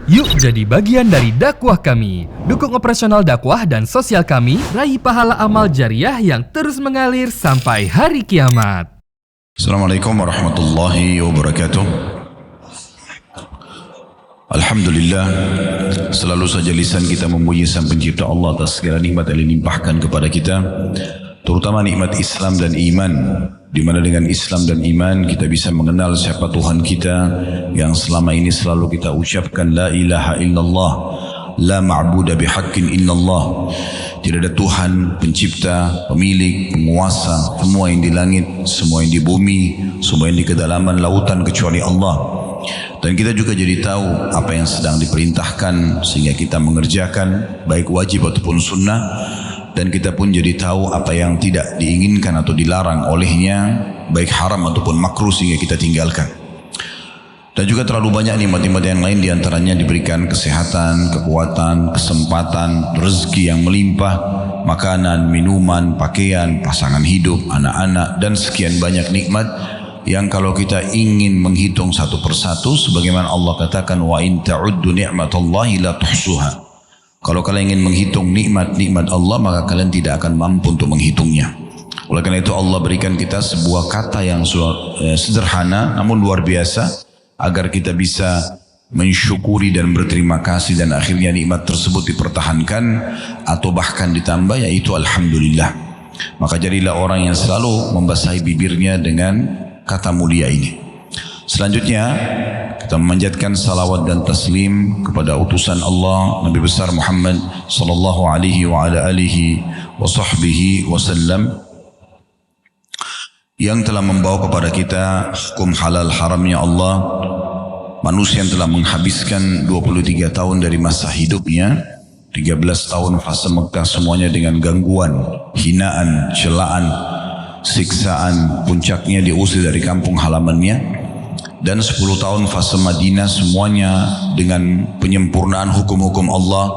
Yuk jadi bagian dari dakwah kami. Dukung operasional dakwah dan sosial kami, raih pahala amal jariah yang terus mengalir sampai hari kiamat. Assalamualaikum warahmatullahi wabarakatuh. Alhamdulillah, selalu saja lisan kita memuji Sang Pencipta Allah atas segala nikmat yang dilimpahkan kepada kita, terutama nikmat Islam dan iman, di mana dengan Islam dan iman kita bisa mengenal siapa Tuhan kita yang selama ini selalu kita ucapkan la ilaha illallah, la ma'budu bihaqqin illallah. Tidak ada Tuhan pencipta, pemilik, penguasa semua yang di langit, semua yang di bumi, semua yang di kedalaman lautan kecuali Allah. Dan kita juga jadi tahu apa yang sedang diperintahkan sehingga kita mengerjakan baik wajib ataupun sunnah. Dan kita pun jadi tahu apa yang tidak diinginkan atau dilarang olehnya, baik haram ataupun makruh, sehingga kita tinggalkan. Dan juga terlalu banyak nikmat-nikmat yang lain, diantaranya diberikan kesehatan, kekuatan, kesempatan, rezeki yang melimpah, makanan, minuman, pakaian, pasangan hidup, anak-anak, dan sekian banyak nikmat yang kalau kita ingin menghitung satu persatu, sebagaimana Allah katakan, wa in ta'uddu ni'matallahi la tuhsuha. Kalau kalian ingin menghitung nikmat-nikmat Allah, maka kalian tidak akan mampu untuk menghitungnya. Oleh karena itu Allah berikan kita sebuah kata yang sederhana namun luar biasa, agar kita bisa mensyukuri dan berterima kasih, dan akhirnya nikmat tersebut dipertahankan atau bahkan ditambah, yaitu Alhamdulillah. Maka jadilah orang yang selalu membasahi bibirnya dengan kata mulia ini. Selanjutnya kita memanjatkan salawat dan taslim kepada utusan Allah Nabi besar Muhammad sallallahu alaihi wa ala alihi wa sahbihi wasallam, yang telah membawa kepada kita hukum halal haramnya Allah. Manusia yang telah menghabiskan 23 tahun dari masa hidupnya, 13 tahun fase Mekah semuanya dengan gangguan, hinaan, celaan, siksaan, puncaknya diusir dari kampung halamannya. Dan 10 tahun fase Madinah semuanya dengan penyempurnaan hukum-hukum Allah.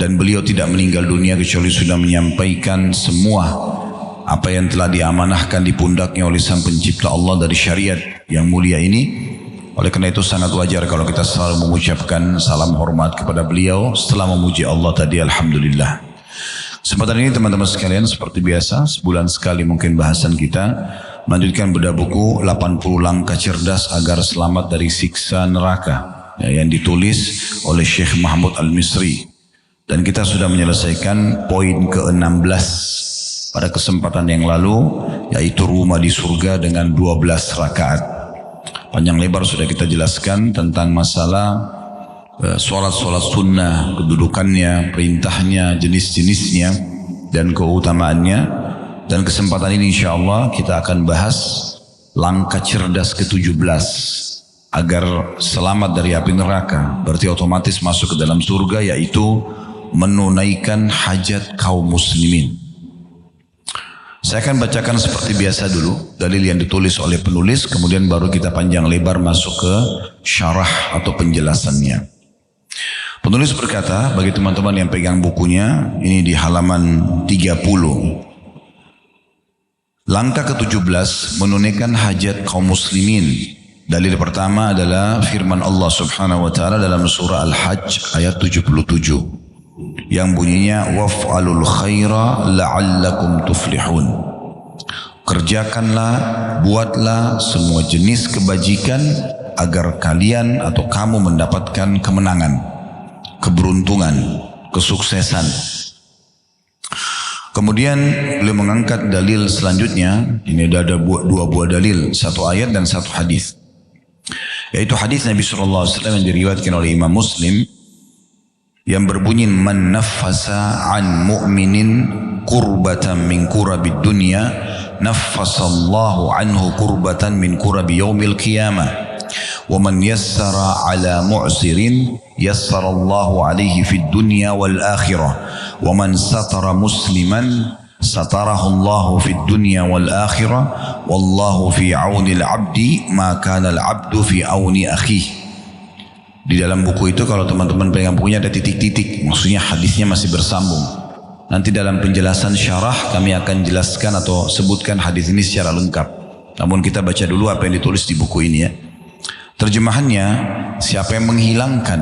Dan beliau tidak meninggal dunia kecuali sudah menyampaikan semua apa yang telah diamanahkan di pundaknya oleh Sang Pencipta Allah dari syariat yang mulia ini. Oleh karena itu sangat wajar kalau kita selalu mengucapkan salam hormat kepada beliau setelah memuji Allah tadi. Alhamdulillah. Kesempatan ini teman-teman sekalian, seperti biasa sebulan sekali mungkin bahasan kita melanjutkan bedah buku 80 langkah cerdas agar selamat dari siksa neraka, yang ditulis oleh Syekh Mahmud Al-Misri. Dan kita sudah menyelesaikan poin ke-16 pada kesempatan yang lalu, yaitu rumah di surga dengan 12 rakaat. Panjang lebar sudah kita jelaskan tentang masalah sholat-sholat sunnah, kedudukannya, perintahnya, jenis-jenisnya, dan keutamaannya. Dan kesempatan ini insya Allah kita akan bahas langkah cerdas ke-17 agar selamat dari api neraka, berarti otomatis masuk ke dalam surga, yaitu menunaikan hajat kaum muslimin. Saya akan bacakan seperti biasa dulu dalil yang ditulis oleh penulis, kemudian baru kita panjang lebar masuk ke syarah atau penjelasannya. Penulis berkata, bagi teman-teman yang pegang bukunya, ini di halaman 30. Langkah ke-17 menunaikan hajat kaum muslimin. Dalil pertama adalah firman Allah Subhanahu wa taala dalam surah Al-Hajj ayat 77 yang bunyinya waf'alul khaira la'allakum tuflihun. Kerjakanlah, buatlah semua jenis kebajikan agar kalian atau kamu mendapatkan kemenangan, keberuntungan, kesuksesan. Kemudian beliau mengangkat dalil selanjutnya. Ini ada dua buah dalil, satu ayat dan satu hadis, yaitu hadis Nabi SAW yang diriwayatkan oleh Imam Muslim yang berbunyi, man naffasa an mu'minin kurbatan min kurabid dunya naffasallahu anhu kurbatan min kurabi yaumil qiyamah wa man yassara ala mu'sirin yassarallahu alaihi fid dunya wal akhirah wa man satara musliman satarahullahu fid dunya wal akhirah wallahu fi aunil abdi ma kana al abdu fi auni akhihi. Di dalam buku itu kalau teman-teman pegang bukunya ada titik-titik, maksudnya hadisnya masih bersambung. Nanti dalam penjelasan syarah kami akan jelaskan atau sebutkan hadis ini secara lengkap. Namun kita baca dulu apa yang ditulis di buku ini ya. Terjemahannya, siapa yang menghilangkan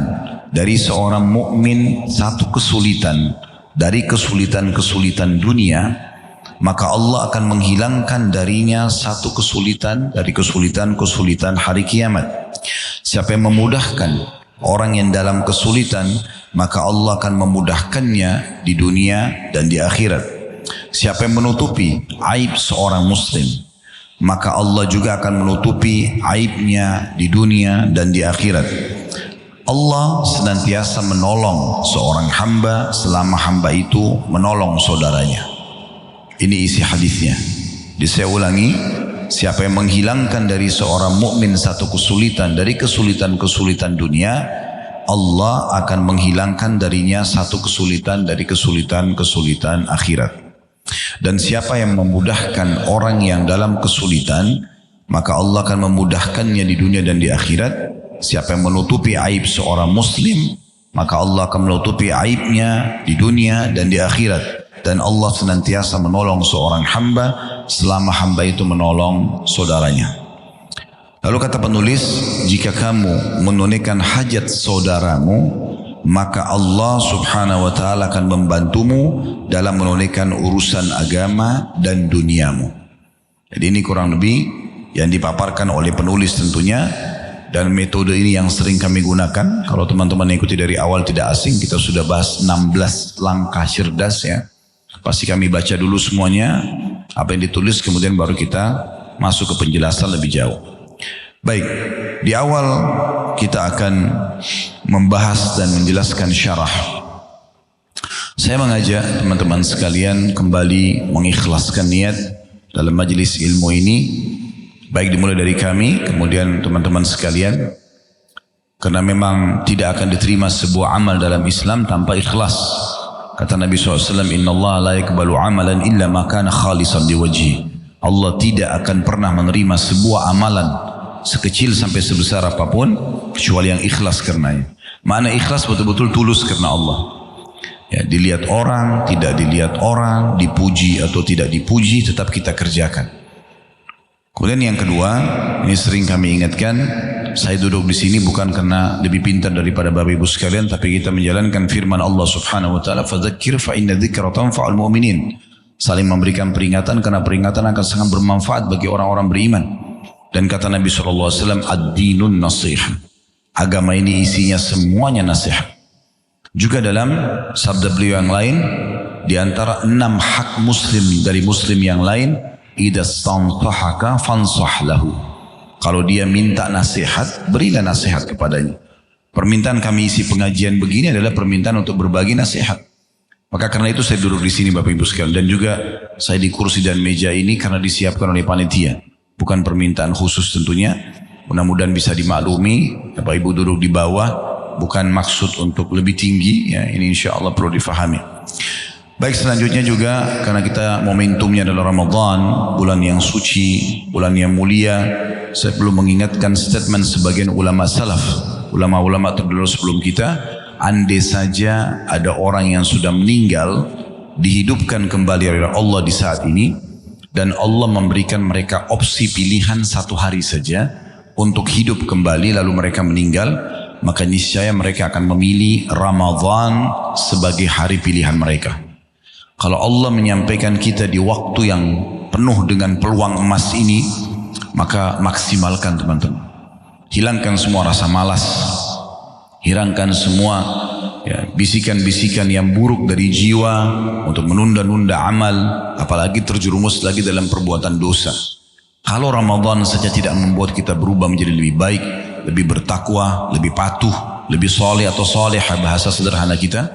dari seorang mukmin satu kesulitan dari kesulitan-kesulitan dunia, maka Allah akan menghilangkan darinya satu kesulitan dari kesulitan-kesulitan hari kiamat. Siapa yang memudahkan orang yang dalam kesulitan, maka Allah akan memudahkannya di dunia dan di akhirat. Siapa yang menutupi aib seorang muslim, maka Allah juga akan menutupi aibnya di dunia dan di akhirat. Allah senantiasa menolong seorang hamba selama hamba itu menolong saudaranya. Ini isi hadisnya. Saya ulangi, siapa yang menghilangkan dari seorang mukmin satu kesulitan dari kesulitan-kesulitan dunia, Allah akan menghilangkan darinya satu kesulitan dari kesulitan-kesulitan akhirat. Dan siapa yang memudahkan orang yang dalam kesulitan, maka Allah akan memudahkannya di dunia dan di akhirat. Siapa yang menutupi aib seorang muslim, maka Allah akan menutupi aibnya di dunia dan di akhirat. Dan Allah senantiasa menolong seorang hamba selama hamba itu menolong saudaranya. Lalu kata penulis, jika kamu menunaikan hajat saudaramu, maka Allah subhanahu wa ta'ala akan membantumu dalam menunaikan urusan agama dan duniamu. Jadi ini kurang lebih yang dipaparkan oleh penulis tentunya. Dan metode ini yang sering kami gunakan. Kalau teman-teman ikuti dari awal tidak asing, kita sudah bahas 16 langkah cerdas ya. Pasti kami baca dulu semuanya, apa yang ditulis, kemudian baru kita masuk ke penjelasan lebih jauh. Baik, di awal kita akan membahas dan menjelaskan syarah. Saya mengajak teman-teman sekalian kembali mengikhlaskan niat dalam majelis ilmu ini. Baik dimulai dari kami, kemudian teman-teman sekalian. Karena memang tidak akan diterima sebuah amal dalam Islam tanpa ikhlas. Kata Nabi SAW, Inna Allah la yakbalu amalan illa ma kana khalisan liwajhi. Allah tidak akan pernah menerima sebuah amalan sekecil sampai sebesar apapun kecuali yang ikhlas karenanya. Makna ikhlas betul-betul tulus karena Allah. Ya, dilihat orang, tidak dilihat orang, dipuji atau tidak dipuji, tetap kita kerjakan. Kemudian yang kedua, ini sering kami ingatkan, saya duduk di sini bukan karena lebih pintar daripada Bapak Ibu sekalian, tapi kita menjalankan firman Allah Subhanahu wa taala, "Fadzakir fa inna dzikra tanfa'ul mu'minin." Saling memberikan peringatan karena peringatan akan sangat bermanfaat bagi orang-orang beriman. Dan kata Nabi sallallahu alaihi wasallam, "Ad-dinun nasihah." Agama ini isinya semuanya nasihat. Juga dalam sabda beliau yang lain, di antara 6 hak muslim dari muslim yang lain, idza stanfahaka fansah lahu. Kalau dia minta nasihat, berilah nasihat kepadanya. Permintaan kami isi pengajian begini adalah permintaan untuk berbagi nasihat. Maka karena itu saya duduk di sini Bapak Ibu sekalian, dan juga saya di kursi dan meja ini karena disiapkan oleh panitia. Bukan permintaan khusus tentunya. Mudah-mudahan bisa dimaklumi. Bapak Ibu duduk di bawah, bukan maksud untuk lebih tinggi ya. Ini insya Allah perlu difahami. Baik, selanjutnya juga karena kita momentumnya adalah Ramadan, bulan yang suci, bulan yang mulia, saya perlu mengingatkan statement sebagian ulama salaf, ulama-ulama terdahulu sebelum kita, andai saja ada orang yang sudah meninggal, dihidupkan kembali oleh Allah di saat ini, dan Allah memberikan mereka opsi pilihan 1 hari saja untuk hidup kembali lalu mereka meninggal, maka niscaya mereka akan memilih Ramadan sebagai hari pilihan mereka. Kalau Allah menyampaikan kita di waktu yang penuh dengan peluang emas ini, maka maksimalkan teman-teman. Hilangkan semua rasa malas. Hilangkan semua bisikan-bisikan yang buruk dari jiwa untuk menunda-nunda amal, apalagi terjerumus lagi dalam perbuatan dosa. Kalau Ramadan saja tidak membuat kita berubah menjadi lebih baik, lebih bertakwa, lebih patuh, lebih soleh atau solehah bahasa sederhana kita,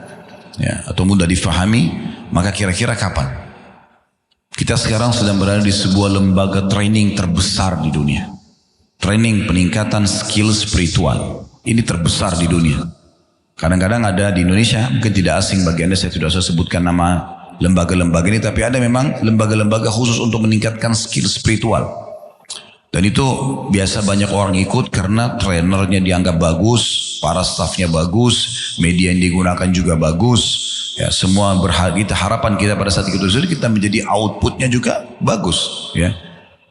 ya, atau mudah difahami, maka kira-kira kapan? Kita sekarang sedang berada di sebuah lembaga training terbesar di dunia. Training peningkatan skill spiritual. Ini terbesar di dunia. Kadang-kadang ada di Indonesia, mungkin tidak asing bagi Anda, saya tidak usah sebutkan nama lembaga-lembaga ini, tapi ada memang lembaga-lembaga khusus untuk meningkatkan skill spiritual. Dan itu biasa banyak orang ikut karena trainernya dianggap bagus, para stafnya bagus, media yang digunakan juga bagus. Ya, semua harapan kita pada saat itu kita menjadi outputnya juga bagus, ya,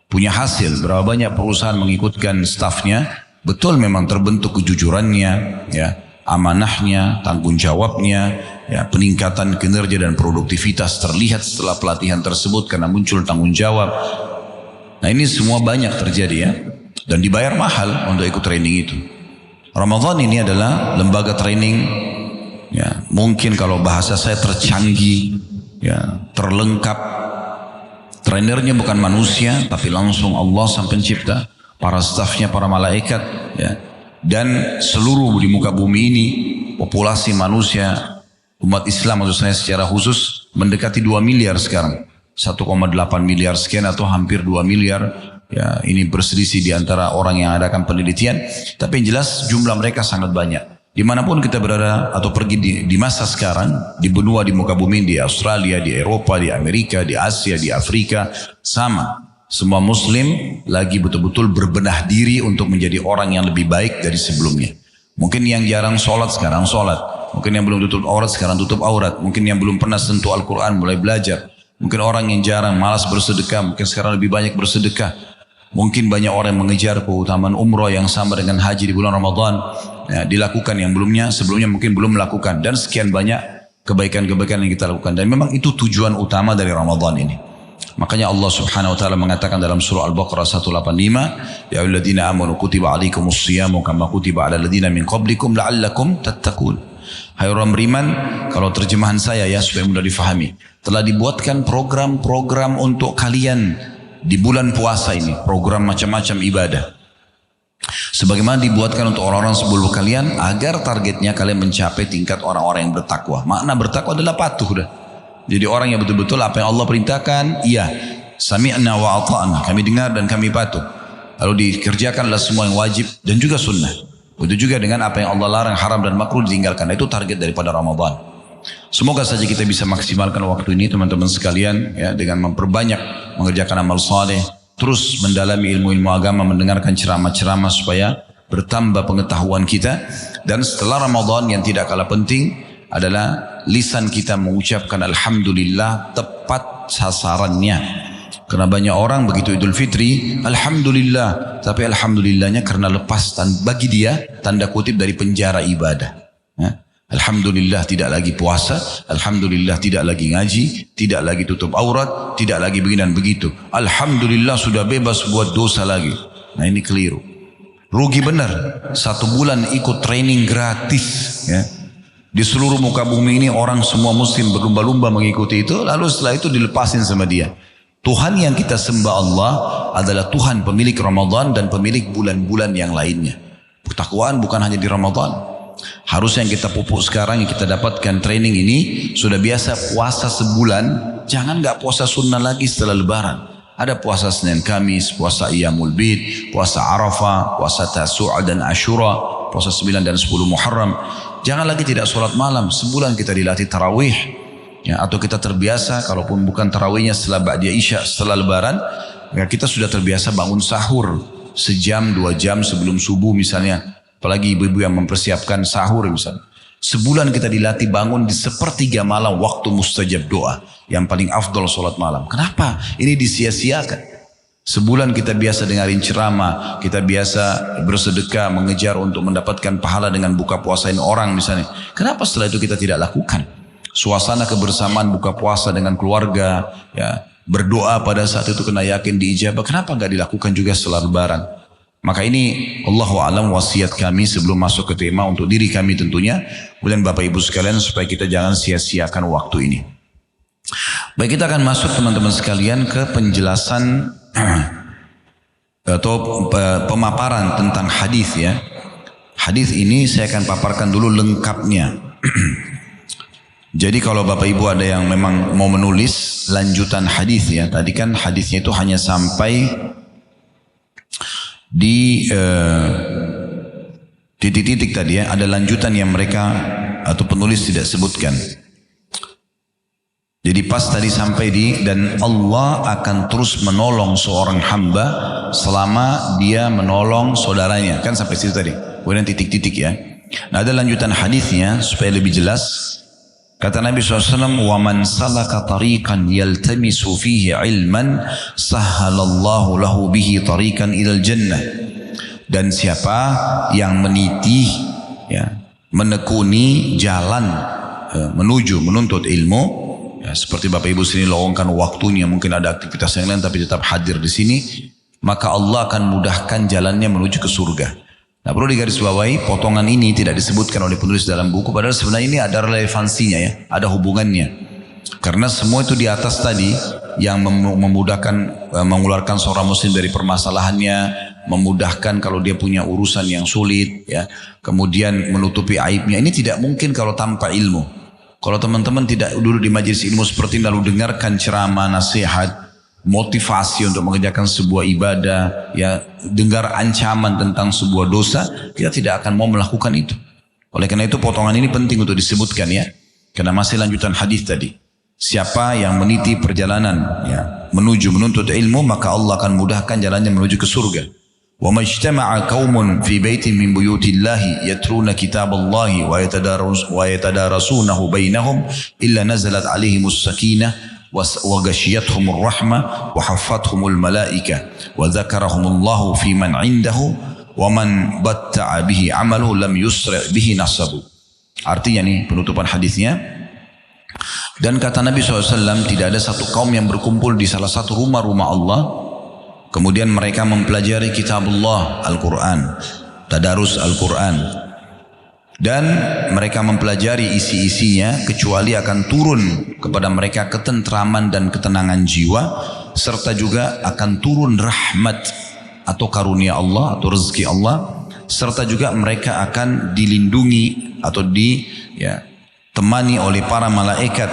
punya hasil. Berapa banyak perusahaan mengikutkan stafnya, betul memang terbentuk kejujurannya, ya, amanahnya, tanggung jawabnya, ya, peningkatan kinerja dan produktivitas terlihat setelah pelatihan tersebut karena muncul tanggung jawab. Nah ini semua banyak terjadi ya, dan dibayar mahal untuk ikut training itu. Ramadan ini adalah lembaga training, ya, mungkin kalau bahasa saya tercanggih, ya, terlengkap. Trainernya bukan manusia, tapi langsung Allah sang pencipta, para stafnya para malaikat, ya, dan seluruh di muka bumi ini populasi manusia umat Islam maksud saya secara khusus mendekati 2 miliar sekarang, 1,8 miliar sekian atau hampir 2 miliar. Ya, ini berselisih di antara orang yang adakan penelitian, tapi yang jelas jumlah mereka sangat banyak. Dimanapun kita berada atau pergi di masa sekarang, di benua di muka bumi, di Australia, di Eropa, di Amerika, di Asia, di Afrika, sama. Semua muslim lagi betul-betul berbenah diri untuk menjadi orang yang lebih baik dari sebelumnya. Mungkin yang jarang sholat sekarang sholat. Mungkin yang belum tutup aurat sekarang tutup aurat. Mungkin yang belum pernah sentuh Al-Quran mulai belajar. Mungkin orang yang jarang malas bersedekah, mungkin sekarang lebih banyak bersedekah. Mungkin banyak orang yang mengejar keutamaan umrah yang sama dengan haji di bulan Ramadan, ya, dilakukan yang sebelumnya mungkin belum melakukan, dan sekian banyak kebaikan-kebaikan yang kita lakukan, dan memang itu tujuan utama dari Ramadan ini. Makanya Allah Subhanahu wa taala mengatakan dalam surah Al-Baqarah 185, ya ayyuhalladzina amanu kutiba alaikumus shiyamu kama kutiba alal ladzina min qablikum la'allakum tattaqun. Hai orang beriman, kalau terjemahan saya ya supaya mudah difahami, telah dibuatkan program-program untuk kalian di bulan puasa ini, program macam-macam ibadah. Sebagaimana dibuatkan untuk orang-orang sebelum kalian, agar targetnya kalian mencapai tingkat orang-orang yang bertakwa. Makna bertakwa adalah patuh dah. Jadi orang yang betul-betul apa yang Allah perintahkan, iya, sami'na wa ata'na, kami dengar dan kami patuh. Lalu dikerjakanlah semua yang wajib dan juga sunnah. Begitu juga dengan apa yang Allah larang, haram dan makruh ditinggalkan. Itu target daripada Ramadan. Semoga saja kita bisa maksimalkan waktu ini teman-teman sekalian, ya, dengan memperbanyak mengerjakan amal saleh, terus mendalami ilmu-ilmu agama, mendengarkan ceramah-ceramah supaya bertambah pengetahuan kita. Dan setelah Ramadan yang tidak kalah penting adalah lisan kita mengucapkan Alhamdulillah tepat sasarannya. Karena banyak orang begitu Idul Fitri Alhamdulillah, tapi Alhamdulillahnya karena lepas bagi dia tanda kutip dari penjara ibadah, ya. Alhamdulillah tidak lagi puasa, Alhamdulillah tidak lagi ngaji, tidak lagi tutup aurat, tidak lagi begini dan begitu. Alhamdulillah sudah bebas buat dosa lagi. Nah ini keliru. Rugi benar. 1 bulan ikut training gratis, ya. Di seluruh muka bumi ini orang semua muslim berlumba-lumba mengikuti itu, lalu setelah itu dilepasin sama dia. Tuhan yang kita sembah Allah adalah Tuhan pemilik Ramadan dan pemilik bulan-bulan yang lainnya. Ketakwaan bukan hanya di Ramadan. Harusnya yang kita pupuk sekarang, yang kita dapatkan training ini, sudah biasa puasa sebulan, jangan gak puasa sunnah lagi setelah lebaran. Ada puasa Senin Kamis, puasa Iyamul Bid, puasa Arafah, puasa Tasu'a dan Ashura, puasa 9 dan 10 Muharram. Jangan lagi tidak sholat malam, sebulan kita dilatih tarawih, ya, atau kita terbiasa, kalaupun bukan tarawihnya setelah Ba'diyah Isya, setelah lebaran, ya, kita sudah terbiasa bangun sahur, sejam, 2 jam sebelum subuh misalnya. Apalagi ibu-ibu yang mempersiapkan sahur misalnya. Sebulan kita dilatih bangun di 1/3 malam waktu mustajab doa. Yang paling afdol sholat malam. Kenapa? Ini disia-siakan. Sebulan kita biasa dengarin ceramah. Kita biasa bersedekah, mengejar untuk mendapatkan pahala dengan buka puasain orang misalnya. Kenapa setelah itu kita tidak lakukan? Suasana kebersamaan buka puasa dengan keluarga, ya, berdoa pada saat itu kena yakin diijabah. Kenapa nggak dilakukan juga setelah lebaran? Maka ini Allahu a'lam wasiat kami sebelum masuk ke tema untuk diri kami tentunya, kemudian Bapak Ibu sekalian, supaya kita jangan sia-siakan waktu ini. Baik, kita akan masuk teman-teman sekalian ke penjelasan atau pemaparan tentang hadis, ya. Hadis ini saya akan paparkan dulu lengkapnya. Jadi kalau Bapak Ibu ada yang memang mau menulis lanjutan hadis, ya, tadi kan hadisnya itu hanya sampai di titik-titik tadi, ya, ada lanjutan yang mereka atau penulis tidak sebutkan. Jadi pas tadi sampai dan Allah akan terus menolong seorang hamba selama dia menolong saudaranya, kan sampai situ tadi. Kemudian titik-titik, ya. Nah, ada lanjutan hadisnya supaya lebih jelas. Kata Nabi SAW, وَمَنْ سَلَكَ طَرِيقًا يَلْتَمِسُ فِيهِ عِلْمًا سَهَّلَ اللَّهُ لَهُ بِهِ طَرِيقًا إِلَى الْجَنَّةِ. Dan siapa yang meniti, ya, menekuni jalan menuju menuntut ilmu, ya, seperti Bapak Ibu sini lowongkan waktunya, mungkin ada aktivitas yang lain tapi tetap hadir di sini, maka Allah akan mudahkan jalannya menuju ke surga. Nah, perlu digarisbawahi, potongan ini tidak disebutkan oleh penulis dalam buku, padahal sebenarnya ini ada relevansinya, ya, ada hubungannya. Karena semua itu di atas tadi yang memudahkan, mengeluarkan seorang muslim dari permasalahannya, memudahkan kalau dia punya urusan yang sulit, ya, kemudian menutupi aibnya. Ini tidak mungkin kalau tanpa ilmu. Kalau teman-teman tidak duduk di majelis ilmu seperti ini lalu dengarkan ceramah, nasihat, motivasi untuk mengerjakan sebuah ibadah, ya, dengar ancaman tentang sebuah dosa, kita tidak akan mau melakukan itu. Oleh karena itu potongan ini penting untuk disebutkan, ya, karena masih lanjutan hadis tadi. Siapa yang meniti perjalanan, ya, menuju menuntut ilmu, maka Allah akan mudahkan jalannya menuju ke surga. Wa majtama'a qaumun fi baitin min buyutillahi yatruna kitaballahi wa yatadarasunahu bainahum illa nazalat alaihimus sakinah wa ghashiyatuhumur rahmah wa haffathumul malaika wa dzakarahumullahu fi man 'indahu wa man batta'a bihi 'amaluhu lam yusri' bihi nasabu. Artinya nih penutupan hadisnya. Dan kata Nabi SAW, tidak ada satu kaum yang berkumpul di salah satu rumah-rumah Allah, kemudian mereka mempelajari kitabullah, Al-Quran, tadarus Al-Quran, dan mereka mempelajari isi-isinya, kecuali akan turun kepada mereka ketentraman dan ketenangan jiwa, serta juga akan turun rahmat atau karunia Allah atau rezeki Allah, serta juga mereka akan dilindungi atau temani oleh para malaikat,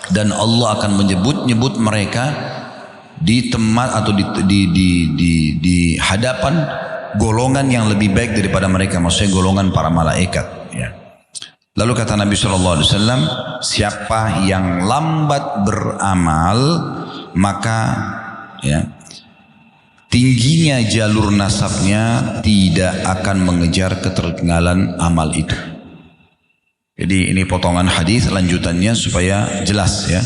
dan Allah akan menyebut-nyebut mereka di tempat atau di hadapan golongan yang lebih baik daripada mereka, maksudnya golongan para malaikat, ya. Lalu kata Nabi SAW, siapa yang lambat beramal, maka, ya, tingginya jalur nasabnya tidak akan mengejar ketertinggalan amal itu. Jadi ini potongan hadis lanjutannya supaya jelas, ya,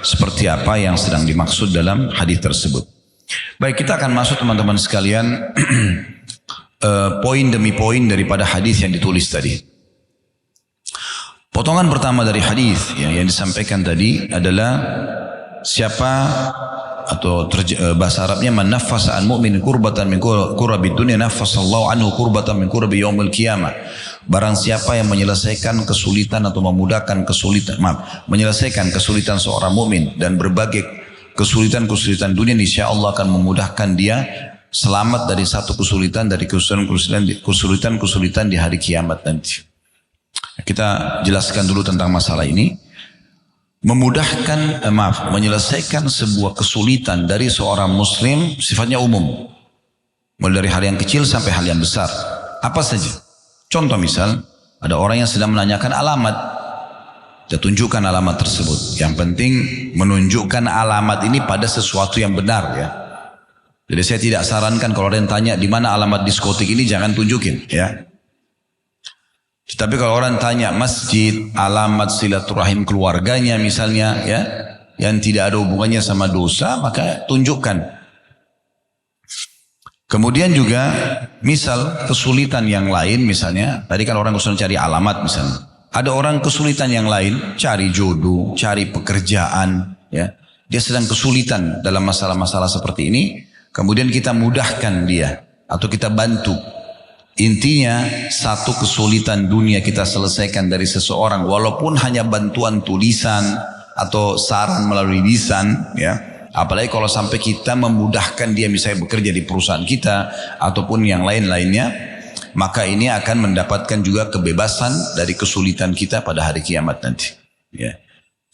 seperti apa yang sedang dimaksud dalam hadis tersebut. Baik, kita akan masuk teman-teman sekalian poin demi poin daripada hadis yang ditulis tadi. Potongan pertama dari hadis yang disampaikan tadi adalah siapa, atau bahasa Arabnya, man naffasa an mu'min kurbatan min kurabid dunya naffasallahu anhu kurbatan min kurabi yaumil qiyamah. Barang siapa yang menyelesaikan kesulitan atau memudahkan menyelesaikan kesulitan seorang mukmin dan berbagai kesulitan-kesulitan dunia, insya Allah akan memudahkan dia selamat dari satu kesulitan dari kesulitan-kesulitan di hari kiamat nanti. Kita jelaskan dulu tentang masalah ini. Menyelesaikan sebuah kesulitan dari seorang muslim sifatnya umum, mulai dari hal yang kecil sampai hal yang besar, apa saja. Contoh misal, ada orang yang sedang menanyakan alamat, kita tunjukkan alamat tersebut. Yang penting menunjukkan alamat ini pada sesuatu yang benar, ya. Jadi saya tidak sarankan kalau ada yang tanya di mana alamat diskotik ini, jangan tunjukin, ya. Tapi kalau orang tanya masjid, alamat silaturahim keluarganya misalnya, ya, yang tidak ada hubungannya sama dosa, maka tunjukkan. Kemudian juga misal kesulitan yang lain, misalnya tadi kan orang kesulitan cari alamat misalnya, ada orang kesulitan yang lain cari jodoh, cari pekerjaan, ya, dia sedang kesulitan dalam masalah-masalah seperti ini, kemudian kita mudahkan dia atau kita bantu. Intinya satu kesulitan dunia kita selesaikan dari seseorang, walaupun hanya bantuan tulisan atau saran melalui lisan, ya. Apalagi kalau sampai kita memudahkan dia misalnya bekerja di perusahaan kita ataupun yang lain-lainnya, maka ini akan mendapatkan juga kebebasan dari kesulitan kita pada hari kiamat nanti, ya.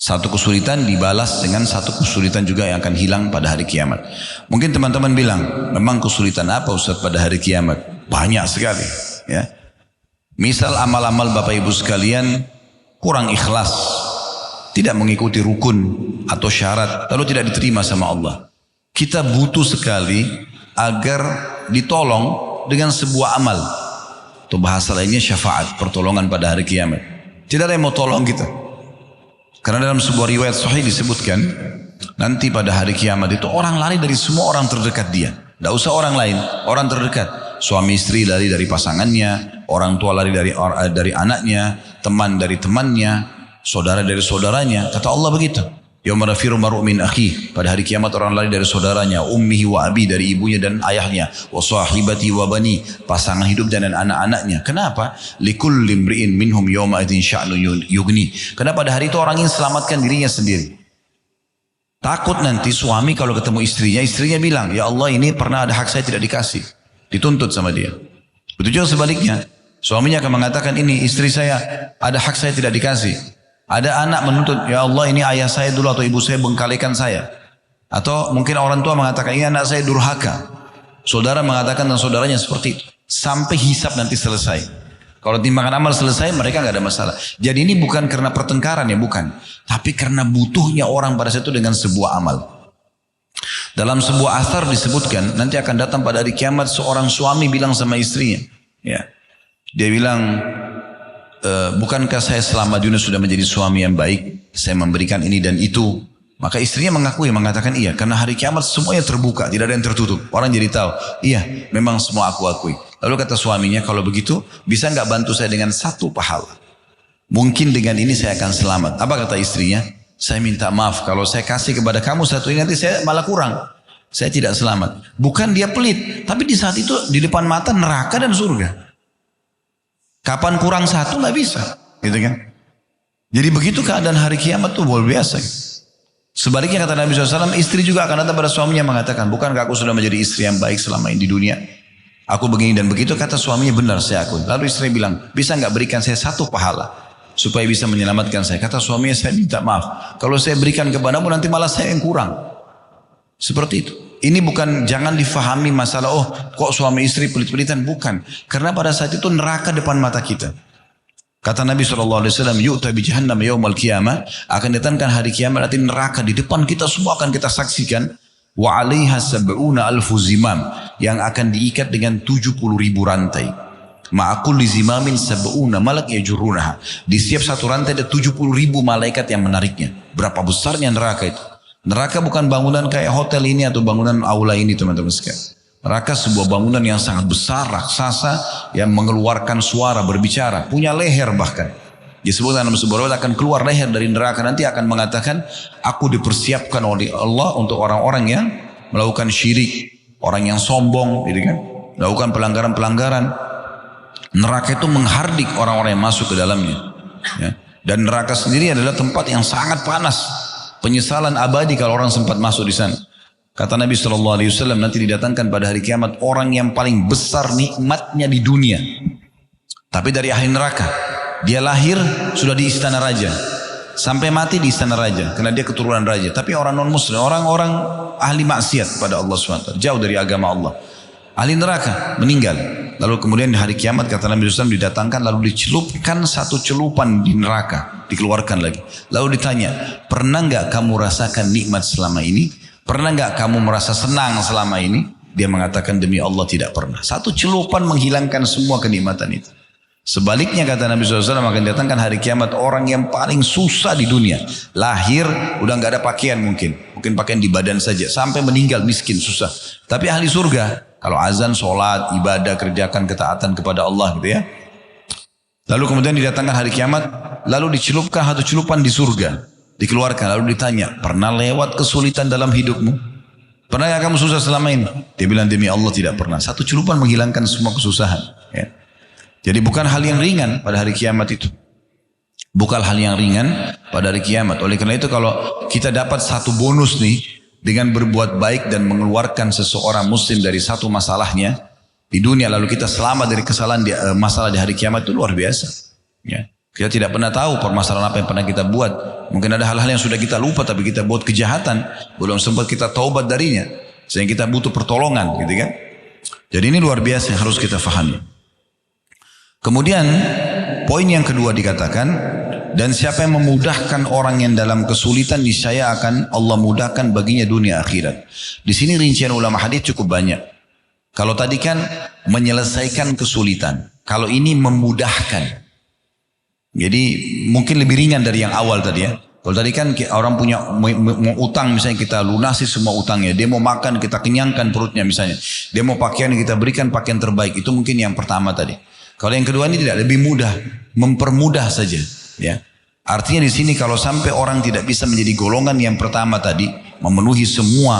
Satu kesulitan dibalas dengan satu kesulitan juga yang akan hilang pada hari kiamat. Mungkin teman-teman bilang, memang kesulitan apa Ustaz pada hari kiamat? Banyak sekali, ya. Misal amal-amal Bapak Ibu sekalian kurang ikhlas, tidak mengikuti rukun atau syarat, lalu tidak diterima sama Allah. Kita butuh sekali agar ditolong dengan sebuah amal. Atau bahasa lainnya syafaat, pertolongan pada hari kiamat. Tidak ada yang mau tolong kita. Karena dalam sebuah riwayat sahih disebutkan, nanti pada hari kiamat itu orang lari dari semua orang terdekat dia. Tidak usah orang lain, orang terdekat. Suami istri lari dari pasangannya, orang tua lari dari anaknya, teman dari temannya, saudara dari saudaranya. Kata Allah begitu. Yauma nafiru mar'u min akhi. Pada hari kiamat orang lari dari saudaranya, ummihi wa abi, dari ibunya dan ayahnya, wa sahibati wa bani, pasangan hidup dan anak-anaknya. Kenapa? Likulli imri'in minhum yawma idzin sya'nun yughni. Karena pada hari itu orang ingin selamatkan dirinya sendiri. Takut nanti suami kalau ketemu istrinya bilang, ya Allah ini pernah ada hak saya tidak dikasih. Dituntut sama dia. Begitu juga sebaliknya. Suaminya akan mengatakan, ini istri saya ada hak saya tidak dikasih. Ada anak menuntut, ya Allah ini ayah saya dulu atau ibu saya bengkalikan saya. Atau mungkin orang tua mengatakan, ini anak saya durhaka. Saudara mengatakan dan saudaranya seperti itu. Sampai hisab nanti selesai. Kalau timbangan amal selesai, mereka nggak ada masalah. Jadi ini bukan karena pertengkaran ya, bukan. Tapi karena butuhnya orang pada saat itu dengan sebuah amal. Dalam sebuah athar disebutkan, nanti akan datang pada hari kiamat seorang suami bilang sama istrinya. Ya, dia bilang, bukankah saya selama dunia sudah menjadi suami yang baik? Saya memberikan ini dan itu. Maka istrinya mengatakan iya. Karena hari kiamat semuanya terbuka, tidak ada yang tertutup. Orang jadi tahu, iya memang semua aku akui. Lalu kata suaminya, kalau begitu bisa nggak bantu saya dengan satu pahala? Mungkin dengan ini saya akan selamat. Apa kata istrinya? Saya minta maaf kalau saya kasih kepada kamu satu ini nanti saya malah kurang. Saya tidak selamat. Bukan dia pelit, tapi di saat itu di depan mata neraka dan surga. Kapan kurang satu nggak bisa, gitu kan? Jadi begitu keadaan hari kiamat tuh luar biasa. Sebaliknya kata Nabi SAW, istri juga akan datang pada suaminya mengatakan, bukankah aku sudah menjadi istri yang baik selama ini di dunia? Aku begini dan begitu. Kata suaminya, benar saya akui. Lalu istri bilang, bisa nggak berikan saya satu pahala supaya bisa menyelamatkan saya? Kata suaminya, saya minta maaf. Kalau saya berikan kepadamu nanti malah saya yang kurang. Seperti itu. Ini bukan, jangan difahami masalah, oh kok suami istri pelit-pelitan. Bukan. Karena pada saat itu neraka depan mata kita. Kata Nabi SAW, yu'ta bi jahannam yawmal qiyamah, akan datangkan hari kiamat nanti neraka di depan kita semua akan kita saksikan. Wa 'alaiha sab'una alfu zimam, yang akan diikat dengan 70.000 rantai. Ma'akul zimamin sab'una malak yajurrunaha. Di setiap satu rantai ada 70.000 malaikat yang menariknya. Berapa besarnya neraka itu? Neraka bukan bangunan kayak hotel ini atau bangunan aula ini teman-teman sekalian. Neraka sebuah bangunan yang sangat besar, raksasa, yang mengeluarkan suara, berbicara, punya leher bahkan. Disebutkan dalam sebuah riwayat akan keluar leher dari neraka, nanti akan mengatakan, aku dipersiapkan oleh Allah untuk orang-orang yang melakukan syirik, orang yang sombong, gitu kan, melakukan pelanggaran-pelanggaran. Neraka itu menghardik orang-orang yang masuk ke dalamnya. Ya. Dan neraka sendiri adalah tempat yang sangat panas, penyesalan abadi kalau orang sempat masuk di sana. Kata Nabi SAW, nanti didatangkan pada hari kiamat orang yang paling besar nikmatnya di dunia, tapi dari ahli neraka. Dia lahir sudah di istana raja, sampai mati di istana raja, karena dia keturunan raja. Tapi orang non muslim, orang-orang ahli maksiat pada Allah SWT, jauh dari agama Allah, ahli neraka, meninggal. Lalu kemudian di hari kiamat kata Nabi SAW didatangkan, lalu dicelupkan satu celupan di neraka, dikeluarkan lagi. Lalu ditanya, pernah nggak kamu rasakan nikmat selama ini? Pernah nggak kamu merasa senang selama ini? Dia mengatakan, demi Allah tidak pernah. Satu celupan menghilangkan semua kenikmatan itu. Sebaliknya kata Nabi SAW, akan datangkan hari kiamat orang yang paling susah di dunia. Lahir udah nggak ada pakaian mungkin pakaian di badan saja, sampai meninggal miskin susah. Tapi ahli surga, kalau azan, sholat, ibadah, kerjakan ketaatan kepada Allah gitu ya. Lalu kemudian didatangkan hari kiamat, lalu dicelupkan satu celupan di surga. Dikeluarkan, lalu ditanya, pernah lewat kesulitan dalam hidupmu? Pernah gak kamu susah selama ini? Dia bilang, demi Allah tidak pernah. Satu celupan menghilangkan semua kesusahan. Ya. Jadi bukan hal yang ringan pada hari kiamat itu. Bukan hal yang ringan pada hari kiamat. Oleh karena itu kalau kita dapat satu bonus nih, dengan berbuat baik dan mengeluarkan seseorang muslim dari satu masalahnya di dunia, lalu kita selamat dari kesalahan masalah di hari kiamat, itu luar biasa. Ya. Kita tidak pernah tahu permasalahan apa yang pernah kita buat. Mungkin ada hal-hal yang sudah kita lupa, tapi kita buat kejahatan, belum sempat kita taubat darinya, sehingga kita butuh pertolongan, gitu kan? Jadi ini luar biasa yang harus kita fahami. Kemudian poin yang kedua dikatakan, dan siapa yang memudahkan orang yang dalam kesulitan, niscaya akan Allah mudahkan baginya dunia akhirat. Di sini rincian ulama hadis cukup banyak. Kalau tadi kan menyelesaikan kesulitan, kalau ini memudahkan. Jadi mungkin lebih ringan dari yang awal tadi ya. Kalau tadi kan orang punya mau utang misalnya kita lunasi semua utangnya. Dia mau makan kita kenyangkan perutnya misalnya. Dia mau pakaian kita berikan pakaian terbaik. Itu mungkin yang pertama tadi. Kalau yang kedua ini tidak, lebih mudah. Mempermudah saja. Ya. Artinya di sini kalau sampai orang tidak bisa menjadi golongan yang pertama tadi. Memenuhi semua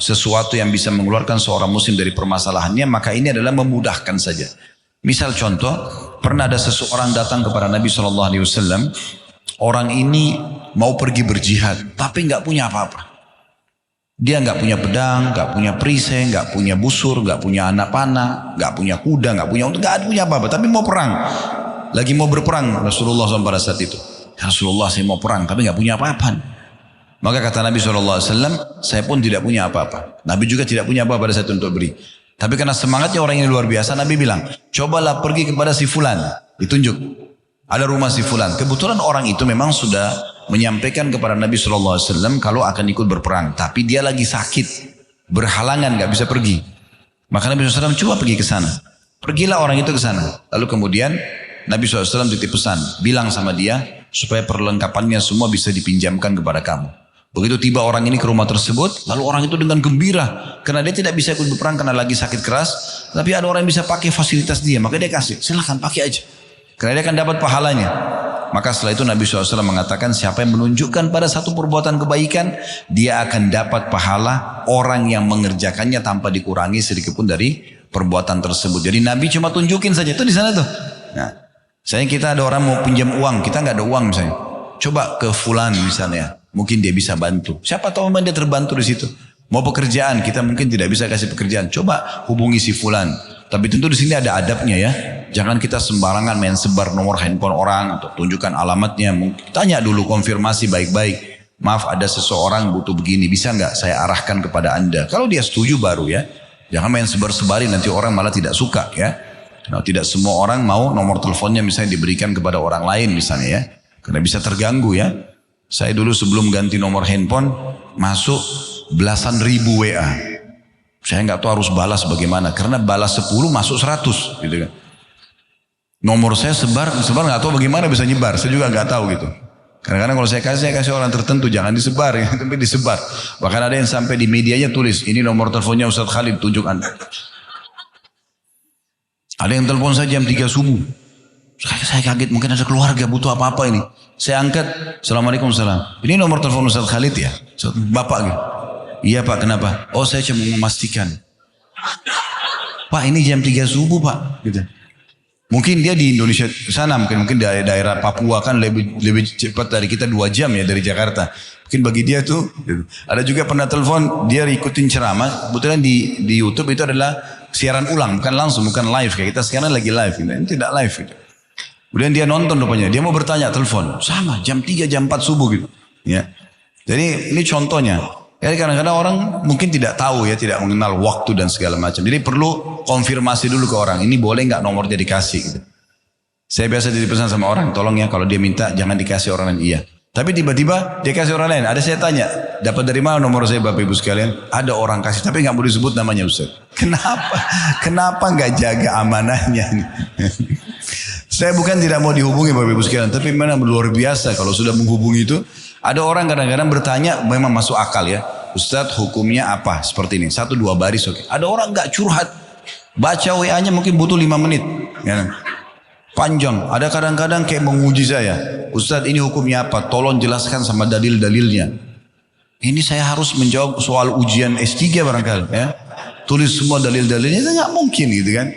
sesuatu yang bisa mengeluarkan seorang muslim dari permasalahannya. Maka ini adalah memudahkan saja. Misal contoh. Pernah ada seseorang datang kepada Nabi SAW. Orang ini mau pergi berjihad, tapi nggak punya apa-apa. Dia nggak punya pedang, nggak punya perisai, nggak punya busur, nggak punya anak panah, nggak punya kuda, nggak punya apa-apa. Tapi mau perang, lagi mau berperang Rasulullah SAW pada saat itu. Rasulullah saya mau perang, tapi nggak punya apa-apa. Maka kata Nabi SAW, saya pun tidak punya apa-apa. Nabi juga tidak punya apa-apa pada saat itu untuk beri. Tapi karena semangatnya orang ini luar biasa, Nabi bilang, cobalah pergi kepada si fulan, ditunjuk. Ada rumah si fulan. Kebetulan orang itu memang sudah menyampaikan kepada Nabi SAW kalau akan ikut berperang. Tapi dia lagi sakit. Berhalangan gak bisa pergi. Maka Nabi SAW coba pergi ke sana. Pergilah orang itu ke sana. Lalu kemudian Nabi SAW titip pesan. Bilang sama dia supaya perlengkapannya semua bisa dipinjamkan kepada kamu. Begitu tiba orang ini ke rumah tersebut. Lalu orang itu dengan gembira. Karena dia tidak bisa ikut berperang karena lagi sakit keras. Tapi ada orang yang bisa pakai fasilitas dia. Maka dia kasih. Silahkan pakai aja. Karena dia akan dapat pahalanya. Maka setelah itu Nabi SAW mengatakan siapa yang menunjukkan pada satu perbuatan kebaikan, dia akan dapat pahala orang yang mengerjakannya tanpa dikurangi sedikit pun dari perbuatan tersebut. Jadi Nabi cuma tunjukin saja, itu di sana tuh. Nah, misalnya kita ada orang mau pinjam uang, kita nggak ada uang misalnya. Coba ke fulan misalnya, mungkin dia bisa bantu. Siapa tahu memang dia terbantu di situ. Mau pekerjaan, kita mungkin tidak bisa kasih pekerjaan. Coba hubungi si fulan. Tapi tentu di sini ada adabnya ya. Jangan kita sembarangan main sebar nomor handphone orang atau tunjukkan alamatnya. Tanya dulu, konfirmasi baik-baik. Maaf ada seseorang butuh begini, bisa nggak saya arahkan kepada Anda? Kalau dia setuju baru ya. Jangan main sebar-sebarin, nanti orang malah tidak suka ya. Nah, tidak semua orang mau nomor teleponnya misalnya diberikan kepada orang lain misalnya ya. Karena bisa terganggu ya. Saya dulu sebelum ganti nomor handphone masuk belasan ribu WA. Saya nggak tahu harus balas bagaimana. Karena balas 10 masuk 100 gitu kan. Nomor saya sebar nggak tahu bagaimana bisa nyebar. Saya juga nggak tahu gitu. Kadang-kadang kalau saya kasih orang tertentu jangan disebar ya, tapi disebar. Bahkan ada yang sampai di medianya tulis ini nomor teleponnya Ustadz Khalid, tunjuk Anda. Ada yang telepon saya jam 3 subuh. Saya kaget, mungkin ada keluarga butuh apa-apa ini. Saya angkat, Assalamualaikum salam. Ini nomor telepon Ustadz Khalid ya? Bapak gitu. Iya Pak, kenapa? Oh saya cuma memastikan. Pak ini jam 3 subuh Pak. Gitu. Mungkin dia di Indonesia sana, mungkin di daerah Papua kan lebih cepat dari kita 2 jam ya dari Jakarta. Mungkin bagi dia tuh, gitu. Ada juga pernah telepon, dia ikutin ceramah. Kebetulan di YouTube itu adalah siaran ulang, bukan langsung, bukan live. Kayak kita sekarang lagi live, gitu. Ini tidak live. Gitu. Kemudian dia nonton rupanya, dia mau bertanya, telepon. Sama, jam 3, jam 4 subuh gitu. Ya. Jadi ini contohnya. Jadi kadang-kadang orang mungkin tidak tahu ya, tidak mengenal waktu dan segala macam. Jadi perlu konfirmasi dulu ke orang, ini boleh nggak nomornya dikasih gitu. Saya biasa dipesan sama orang, tolong ya kalau dia minta jangan dikasih orang lain, iya. Tapi tiba-tiba dia kasih orang lain. Ada saya tanya, dapat dari mana nomor saya Bapak Ibu sekalian? Ada orang kasih, tapi nggak boleh disebut namanya Ustaz. Kenapa? Kenapa nggak jaga amanahnya? Saya bukan tidak mau dihubungi Bapak Ibu sekalian, tapi memang luar biasa kalau sudah menghubungi itu. Ada orang kadang-kadang bertanya, memang masuk akal ya. Ustadz hukumnya apa? Seperti ini, 1-2 baris oke. Ada orang nggak curhat, baca WA-nya mungkin butuh 5 menit. Ya. Panjang, ada kadang-kadang kayak menguji saya. Ustadz ini hukumnya apa? Tolong jelaskan sama dalil-dalilnya. Ini saya harus menjawab soal ujian S3 barangkali. Ya. Tulis semua dalil-dalilnya, itu nggak mungkin gitu kan.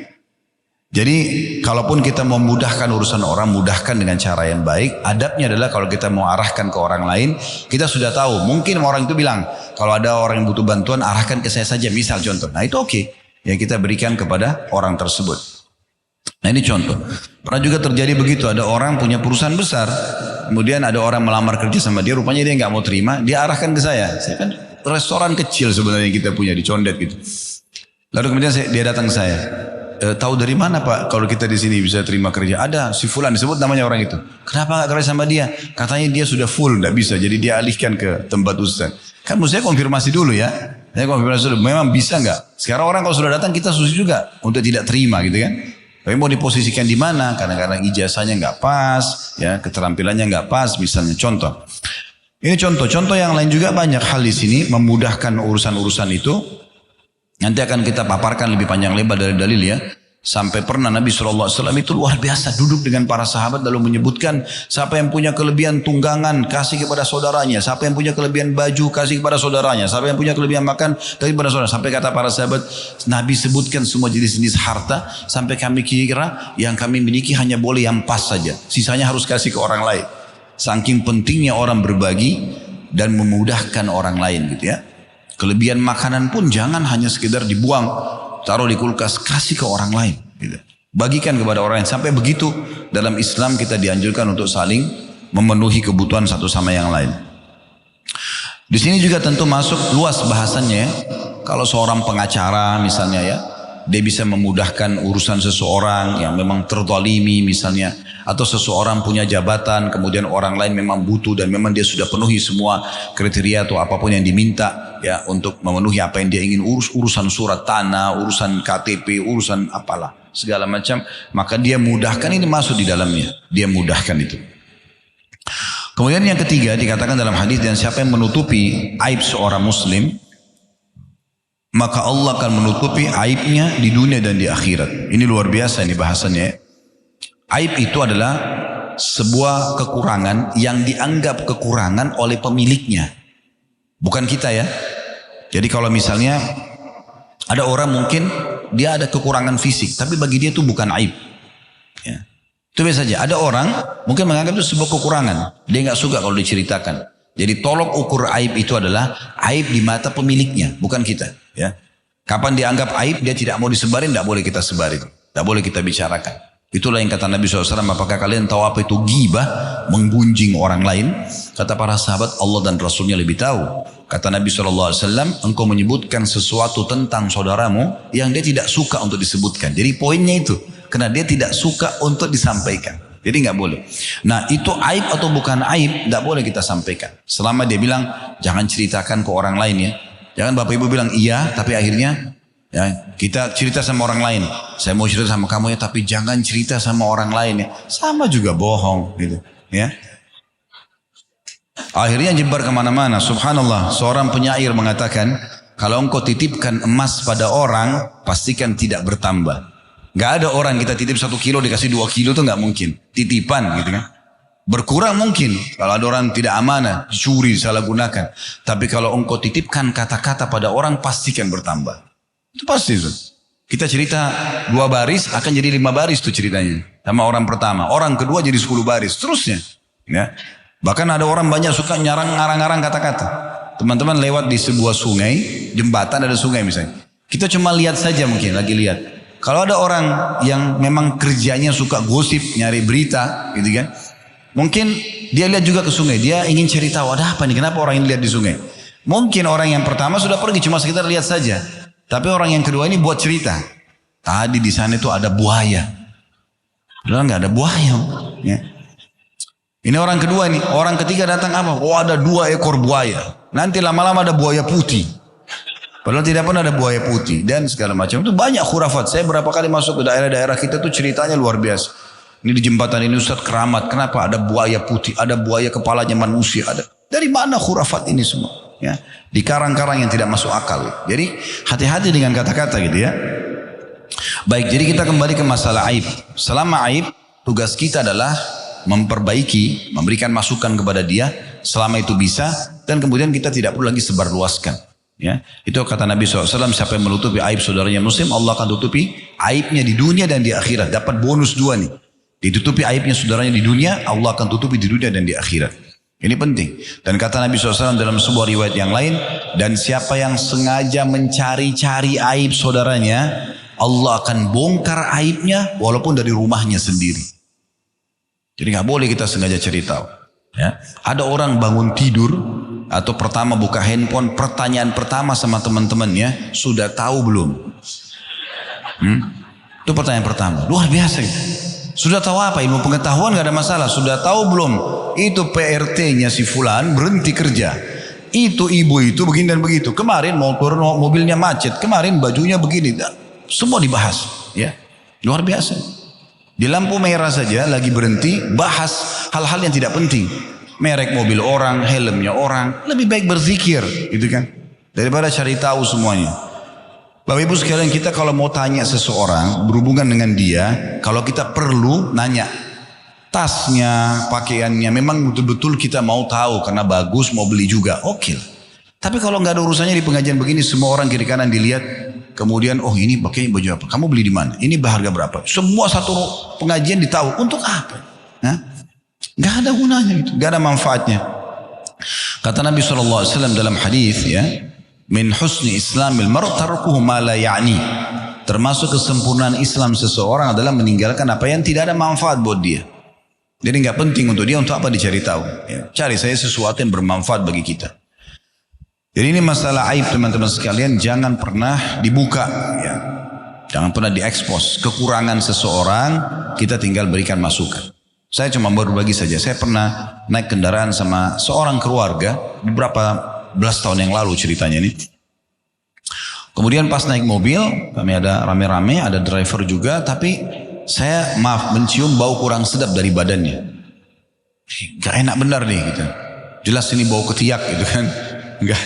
Jadi kalaupun kita memudahkan urusan orang, mudahkan dengan cara yang baik. Adabnya adalah kalau kita mau arahkan ke orang lain, kita sudah tahu. Mungkin orang itu bilang, kalau ada orang yang butuh bantuan, arahkan ke saya saja. Misal contoh, nah itu oke. Ya kita berikan kepada orang tersebut. Nah ini contoh. Pernah juga terjadi begitu, ada orang punya perusahaan besar. Kemudian ada orang melamar kerja sama dia, rupanya dia nggak mau terima. Dia arahkan ke saya. Saya kan restoran kecil sebenarnya yang kita punya di Condet gitu. Lalu kemudian dia datang ke saya. Tahu dari mana Pak kalau kita di sini bisa terima kerja? Ada si fulan, disebut namanya orang itu. Kenapa nggak kerja sama dia? Katanya dia sudah full, nggak bisa. Jadi dia alihkan ke tempat Ustaz. Kan mesti saya konfirmasi dulu ya. Saya konfirmasi dulu, memang bisa nggak? Sekarang orang kalau sudah datang kita susah juga untuk tidak terima gitu kan. Tapi mau diposisikan di mana? Kadang-kadang ijazahnya nggak pas, ya keterampilannya nggak pas. Misalnya contoh. Ini contoh yang lain juga banyak hal di sini memudahkan urusan-urusan itu. Nanti akan kita paparkan lebih panjang lebar dari dalil ya. Sampai pernah Nabi SAW itu luar biasa duduk dengan para sahabat lalu menyebutkan siapa yang punya kelebihan tunggangan kasih kepada saudaranya, siapa yang punya kelebihan baju kasih kepada saudaranya, siapa yang punya kelebihan makan kasih kepada saudara. Sampai kata para sahabat, Nabi sebutkan semua jenis-jenis harta sampai kami kira yang kami miliki hanya boleh yang pas saja, sisanya harus kasih ke orang lain. Saking pentingnya orang berbagi dan memudahkan orang lain gitu ya. Kelebihan makanan pun jangan hanya sekedar dibuang, taruh di kulkas, kasih ke orang lain gitu. Bagikan kepada orang lain. Sampai begitu dalam Islam kita dianjurkan untuk saling memenuhi kebutuhan satu sama yang lain. Di sini juga tentu masuk luas bahasannya ya. Kalau seorang pengacara misalnya ya, dia bisa memudahkan urusan seseorang yang memang terzalimi misalnya, atau seseorang punya jabatan kemudian orang lain memang butuh dan memang dia sudah penuhi semua kriteria atau apapun yang diminta ya untuk memenuhi apa yang dia ingin, urusan surat tanah, urusan KTP, urusan apalah segala macam, maka dia mudahkan, ini masuk di dalamnya, dia mudahkan itu. Kemudian yang ketiga dikatakan dalam hadis, dan siapa yang menutupi aib seorang muslim maka Allah akan menutupi aibnya di dunia dan di akhirat. Ini luar biasa ini bahasanya. Aib itu adalah sebuah kekurangan yang dianggap kekurangan oleh pemiliknya, bukan kita ya. Jadi kalau misalnya ada orang mungkin dia ada kekurangan fisik, tapi bagi dia itu bukan aib ya. Itu biasa saja. Ada orang mungkin menganggap itu sebuah kekurangan, dia nggak suka kalau diceritakan. Jadi tolok ukur aib itu adalah aib di mata pemiliknya, bukan kita ya. Kapan dianggap aib, dia tidak mau disebarin, tidak boleh kita sebarin, tidak boleh kita bicarakan. Itulah yang kata Nabi SAW, apakah kalian tahu apa itu ghibah, menggunjing orang lain? Kata para sahabat, Allah dan Rasulnya lebih tahu. Kata Nabi SAW, engkau menyebutkan sesuatu tentang saudaramu yang dia tidak suka untuk disebutkan. Jadi poinnya itu, karena dia tidak suka untuk disampaikan. Jadi nggak boleh. Nah itu aib atau bukan aib, tidak boleh kita sampaikan. Selama dia bilang, jangan ceritakan ke orang lain ya. Jangan Bapak Ibu bilang iya, tapi akhirnya ya, kita cerita sama orang lain. Saya mau cerita sama kamu ya, tapi jangan cerita sama orang lain ya. Sama juga bohong gitu ya. Akhirnya nyebar kemana-mana. Subhanallah, seorang penyair mengatakan, kalau engkau titipkan emas pada orang, pastikan tidak bertambah. Gak ada orang kita titip 1 kilo dikasih 2 kilo, itu gak mungkin. Titipan gitu kan. Berkurang mungkin kalau ada orang tidak amanah, curi, salah gunakan. Tapi kalau engkau titipkan kata-kata pada orang, pastikan bertambah. Itu pasti itu. Kita cerita 2 baris akan jadi 5 baris tuh ceritanya. Sama orang pertama. Orang kedua jadi 10 baris. Terusnya. Ya. Bahkan ada orang banyak suka ngarang-ngarang kata-kata. Teman-teman lewat di sebuah sungai, jembatan ada sungai misalnya. Kita cuma lihat saja mungkin, lagi lihat. Kalau ada orang yang memang kerjanya suka gosip, nyari berita gitu kan. Mungkin dia lihat juga ke sungai. Dia ingin cerita, ada apa nih? Kenapa orang ini lihat di sungai? Mungkin orang yang pertama sudah pergi cuma sekitar lihat saja. Tapi orang yang kedua ini buat cerita. Tadi di sana itu ada buaya. Padahal nggak ada buaya. Ya. Ini orang kedua ini. Orang ketiga datang apa? Oh ada 2 ekor buaya. Nanti lama-lama ada buaya putih. Padahal tidak pernah ada buaya putih. Dan segala macam. Itu banyak khurafat. Saya berapa kali masuk ke daerah-daerah kita tuh ceritanya luar biasa. Ini di jembatan ini Ustaz keramat. Kenapa? Ada buaya putih. Ada buaya kepalanya manusia. Ada. Dari mana khurafat ini semua? Ya. Di karang-karang yang tidak masuk akal. Jadi hati-hati dengan kata-kata gitu ya. Baik, jadi kita kembali ke masalah aib. Selama aib, tugas kita adalah memperbaiki, memberikan masukan kepada dia selama itu bisa, dan kemudian kita tidak perlu lagi sebarluaskan. Ya, itu kata Nabi SAW, siapa yang menutupi aib saudaranya muslim, Allah akan tutupi aibnya di dunia dan di akhirat. Dapat bonus 2 nih. Ditutupi aibnya saudaranya di dunia, Allah akan tutupi di dunia dan di akhirat. Ini penting. Dan kata Nabi SAW dalam sebuah riwayat yang lain, dan siapa yang sengaja mencari-cari aib saudaranya, Allah akan bongkar aibnya walaupun dari rumahnya sendiri. Jadi gak boleh kita sengaja cari tahu. Ya. Ada orang bangun tidur atau pertama buka handphone, pertanyaan pertama sama teman-temannya, sudah tahu belum? Itu pertanyaan pertama. Luar biasa gitu. Sudah tahu apa? Ilmu pengetahuan gak ada masalah. Sudah tahu belum? Itu PRT-nya si fulan berhenti kerja. Itu ibu itu begini dan begitu. Kemarin mau turun mobilnya macet. Kemarin bajunya begini. Semua dibahas. Ya, luar biasa. Di lampu merah saja lagi berhenti bahas hal-hal yang tidak penting. Merek mobil orang, helmnya orang. Lebih baik berzikir gitu kan. Daripada cari tahu semuanya. Bapak Ibu sekalian, kita kalau mau tanya seseorang berhubungan dengan dia, kalau kita perlu nanya tasnya, pakaiannya, memang betul-betul kita mau tahu karena bagus, mau beli juga, oke lah. Tapi kalau nggak ada urusannya di pengajian begini, semua orang kiri kanan dilihat, kemudian oh ini pakai baju apa, kamu beli di mana, ini harga berapa, semua satu pengajian ditahu, untuk apa? Nah, nggak ada gunanya gitu, nggak ada manfaatnya. Kata Nabi SAW dalam hadis ya, min husni islamil mar' tarkuhu ma la ya'ni. Termasuk kesempurnaan Islam seseorang adalah meninggalkan apa yang tidak ada manfaat buat dia. Jadi nggak penting untuk dia, untuk apa dicari tahu. Ya, cari saya sesuatu yang bermanfaat bagi kita. Jadi ini masalah aib teman-teman sekalian, jangan pernah dibuka. Ya. Jangan pernah diekspos. Kekurangan seseorang kita tinggal berikan masukan. Saya cuma berbagi saja. Saya pernah naik kendaraan sama seorang keluarga beberapa belas tahun yang lalu ceritanya ini. Kemudian pas naik mobil, kami ada rame-rame, ada driver juga, tapi saya mencium bau kurang sedap dari badannya. Gak enak benar nih gitu. Jelas ini bau ketiak gitu kan. Enggak.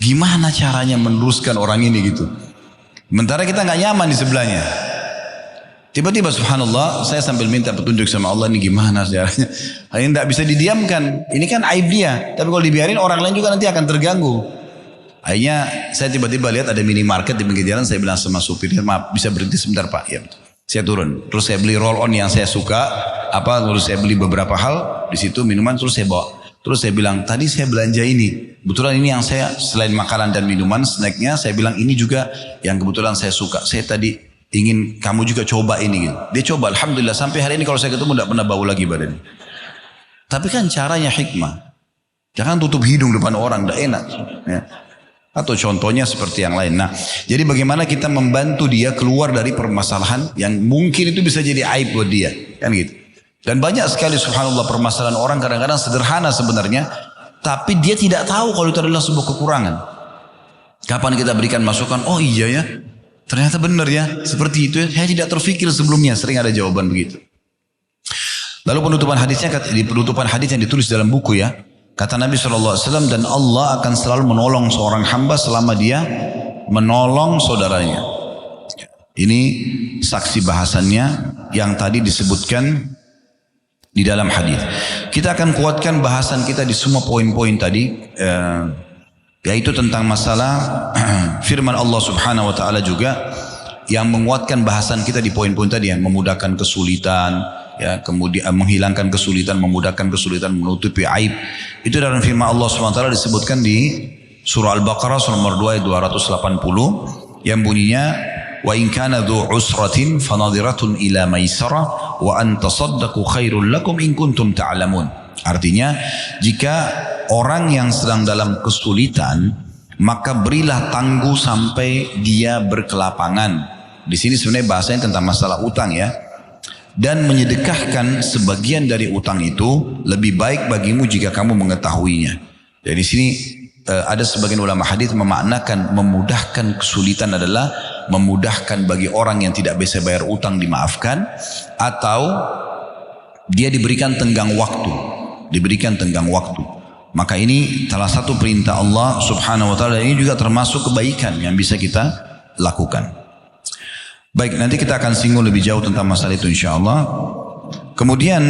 Gimana caranya meneruskan orang ini gitu. Sementara kita gak nyaman di sebelahnya. Tiba-tiba subhanallah, saya sambil minta petunjuk sama Allah, ini gimana sejarahnya. Ini tidak bisa didiamkan. Ini kan aib dia. Tapi kalau dibiarin orang lain juga nanti akan terganggu. Akhirnya saya tiba-tiba lihat ada minimarket di pinggir jalan. Saya bilang sama supirnya, maaf bisa berhenti sebentar Pak. Ya, saya turun. Terus saya beli roll on yang saya suka. Terus saya beli beberapa hal di situ, minuman, terus saya bawa. Terus saya bilang, tadi saya belanja ini. Kebetulan ini yang saya, selain makanan dan minuman, snacknya, saya bilang ini juga yang kebetulan saya suka. Saya tadi ingin kamu juga coba ini. Gitu. Dia coba, alhamdulillah sampai hari ini kalau saya ketemu tidak pernah bau lagi badannya. Tapi kan caranya hikmah. Jangan tutup hidung depan orang, tidak enak. Ya. Atau contohnya seperti yang lain. Nah, jadi bagaimana kita membantu dia keluar dari permasalahan yang mungkin itu bisa jadi aib buat dia. Kan gitu. Dan banyak sekali subhanallah permasalahan orang kadang-kadang sederhana sebenarnya. Tapi dia tidak tahu kalau itu adalah sebuah kekurangan. Kapan kita berikan masukan, oh iya ya. Ternyata benar ya. Seperti itu ya. Saya tidak terfikir sebelumnya. Sering ada jawaban begitu. Lalu penutupan hadisnya, di penutupan hadis yang ditulis dalam buku ya. Kata Nabi SAW, dan Allah akan selalu menolong seorang hamba selama dia menolong saudaranya. Ini saksi bahasannya yang tadi disebutkan di dalam hadis. Kita akan kuatkan bahasan kita di semua poin-poin tadi, yaitu tentang masalah firman Allah Subhanahu wa taala juga yang menguatkan bahasan kita di poin-poin tadi, yang memudahkan kesulitan, ya, kemudian menghilangkan kesulitan, memudahkan kesulitan, menutupi aib. Itu dalam firman Allah Subhanahu wa taala disebutkan di surah Al-Baqarah surah nomor 2 ayat 280 yang bunyinya wa in kana dzu usratin fanadhiratun ila maisarah wa an tasaddaqu khairul lakum in kuntum ta'lamun. Artinya, jika orang yang sedang dalam kesulitan, maka berilah tangguh sampai dia berkelapangan. Di sini sebenarnya bahasanya tentang masalah utang ya. Dan menyedekahkan sebagian dari utang itu lebih baik bagimu jika kamu mengetahuinya. Jadi di sini ada sebagian ulama hadis memaknakan memudahkan kesulitan adalah memudahkan bagi orang yang tidak bisa bayar utang dimaafkan, atau dia diberikan tenggang waktu, Maka ini salah satu perintah Allah Subhanahu wa taala, ini juga termasuk kebaikan yang bisa kita lakukan. Baik, nanti kita akan singgung lebih jauh tentang masalah itu insyaallah. Kemudian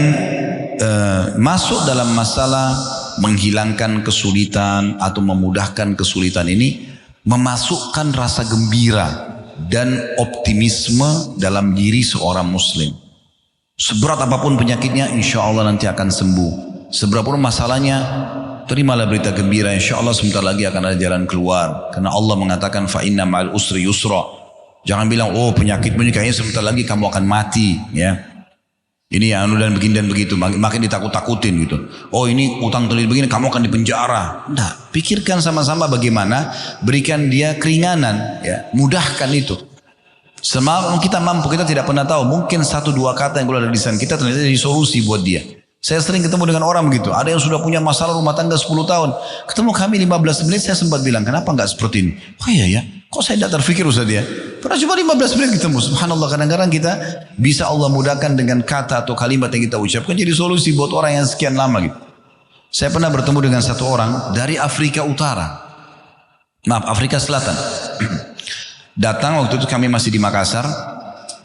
masuk dalam masalah menghilangkan kesulitan atau memudahkan kesulitan ini, memasukkan rasa gembira dan optimisme dalam diri seorang muslim. Seberat apapun penyakitnya, insya Allah nanti akan sembuh. Seberapapun masalahnya, terimalah berita gembira, insya Allah sebentar lagi akan ada jalan keluar. Karena Allah mengatakan fa inna ma'al usri yusra. Jangan bilang, oh penyakitmu ini kayaknya sebentar lagi kamu akan mati, ya. Ini yang dan begini dan begitu, makin ditakut-takutin gitu. Oh ini utang terlalu begini, kamu akan dipenjara. Nah, pikirkan sama-sama bagaimana berikan dia keringanan, ya, mudahkan itu. Semalam kita mampu, kita tidak pernah tahu. Mungkin 1-2 kata yang keluar dari lisan kita ternyata jadi solusi buat dia. Saya sering ketemu dengan orang begitu. Ada yang sudah punya masalah rumah tangga 10 tahun. Ketemu kami 15 menit, saya sempat bilang, kenapa nggak seperti ini? Oh iya ya, kok saya tidak terfikir Ustaz ya? Pernah cuma 15 menit ketemu. Subhanallah, kadang-kadang kita bisa Allah mudahkan dengan kata atau kalimat yang kita ucapkan jadi solusi buat orang yang sekian lama gitu. Saya pernah bertemu dengan satu orang dari Afrika Utara. Maaf, Afrika Selatan. Datang waktu itu kami masih di Makassar.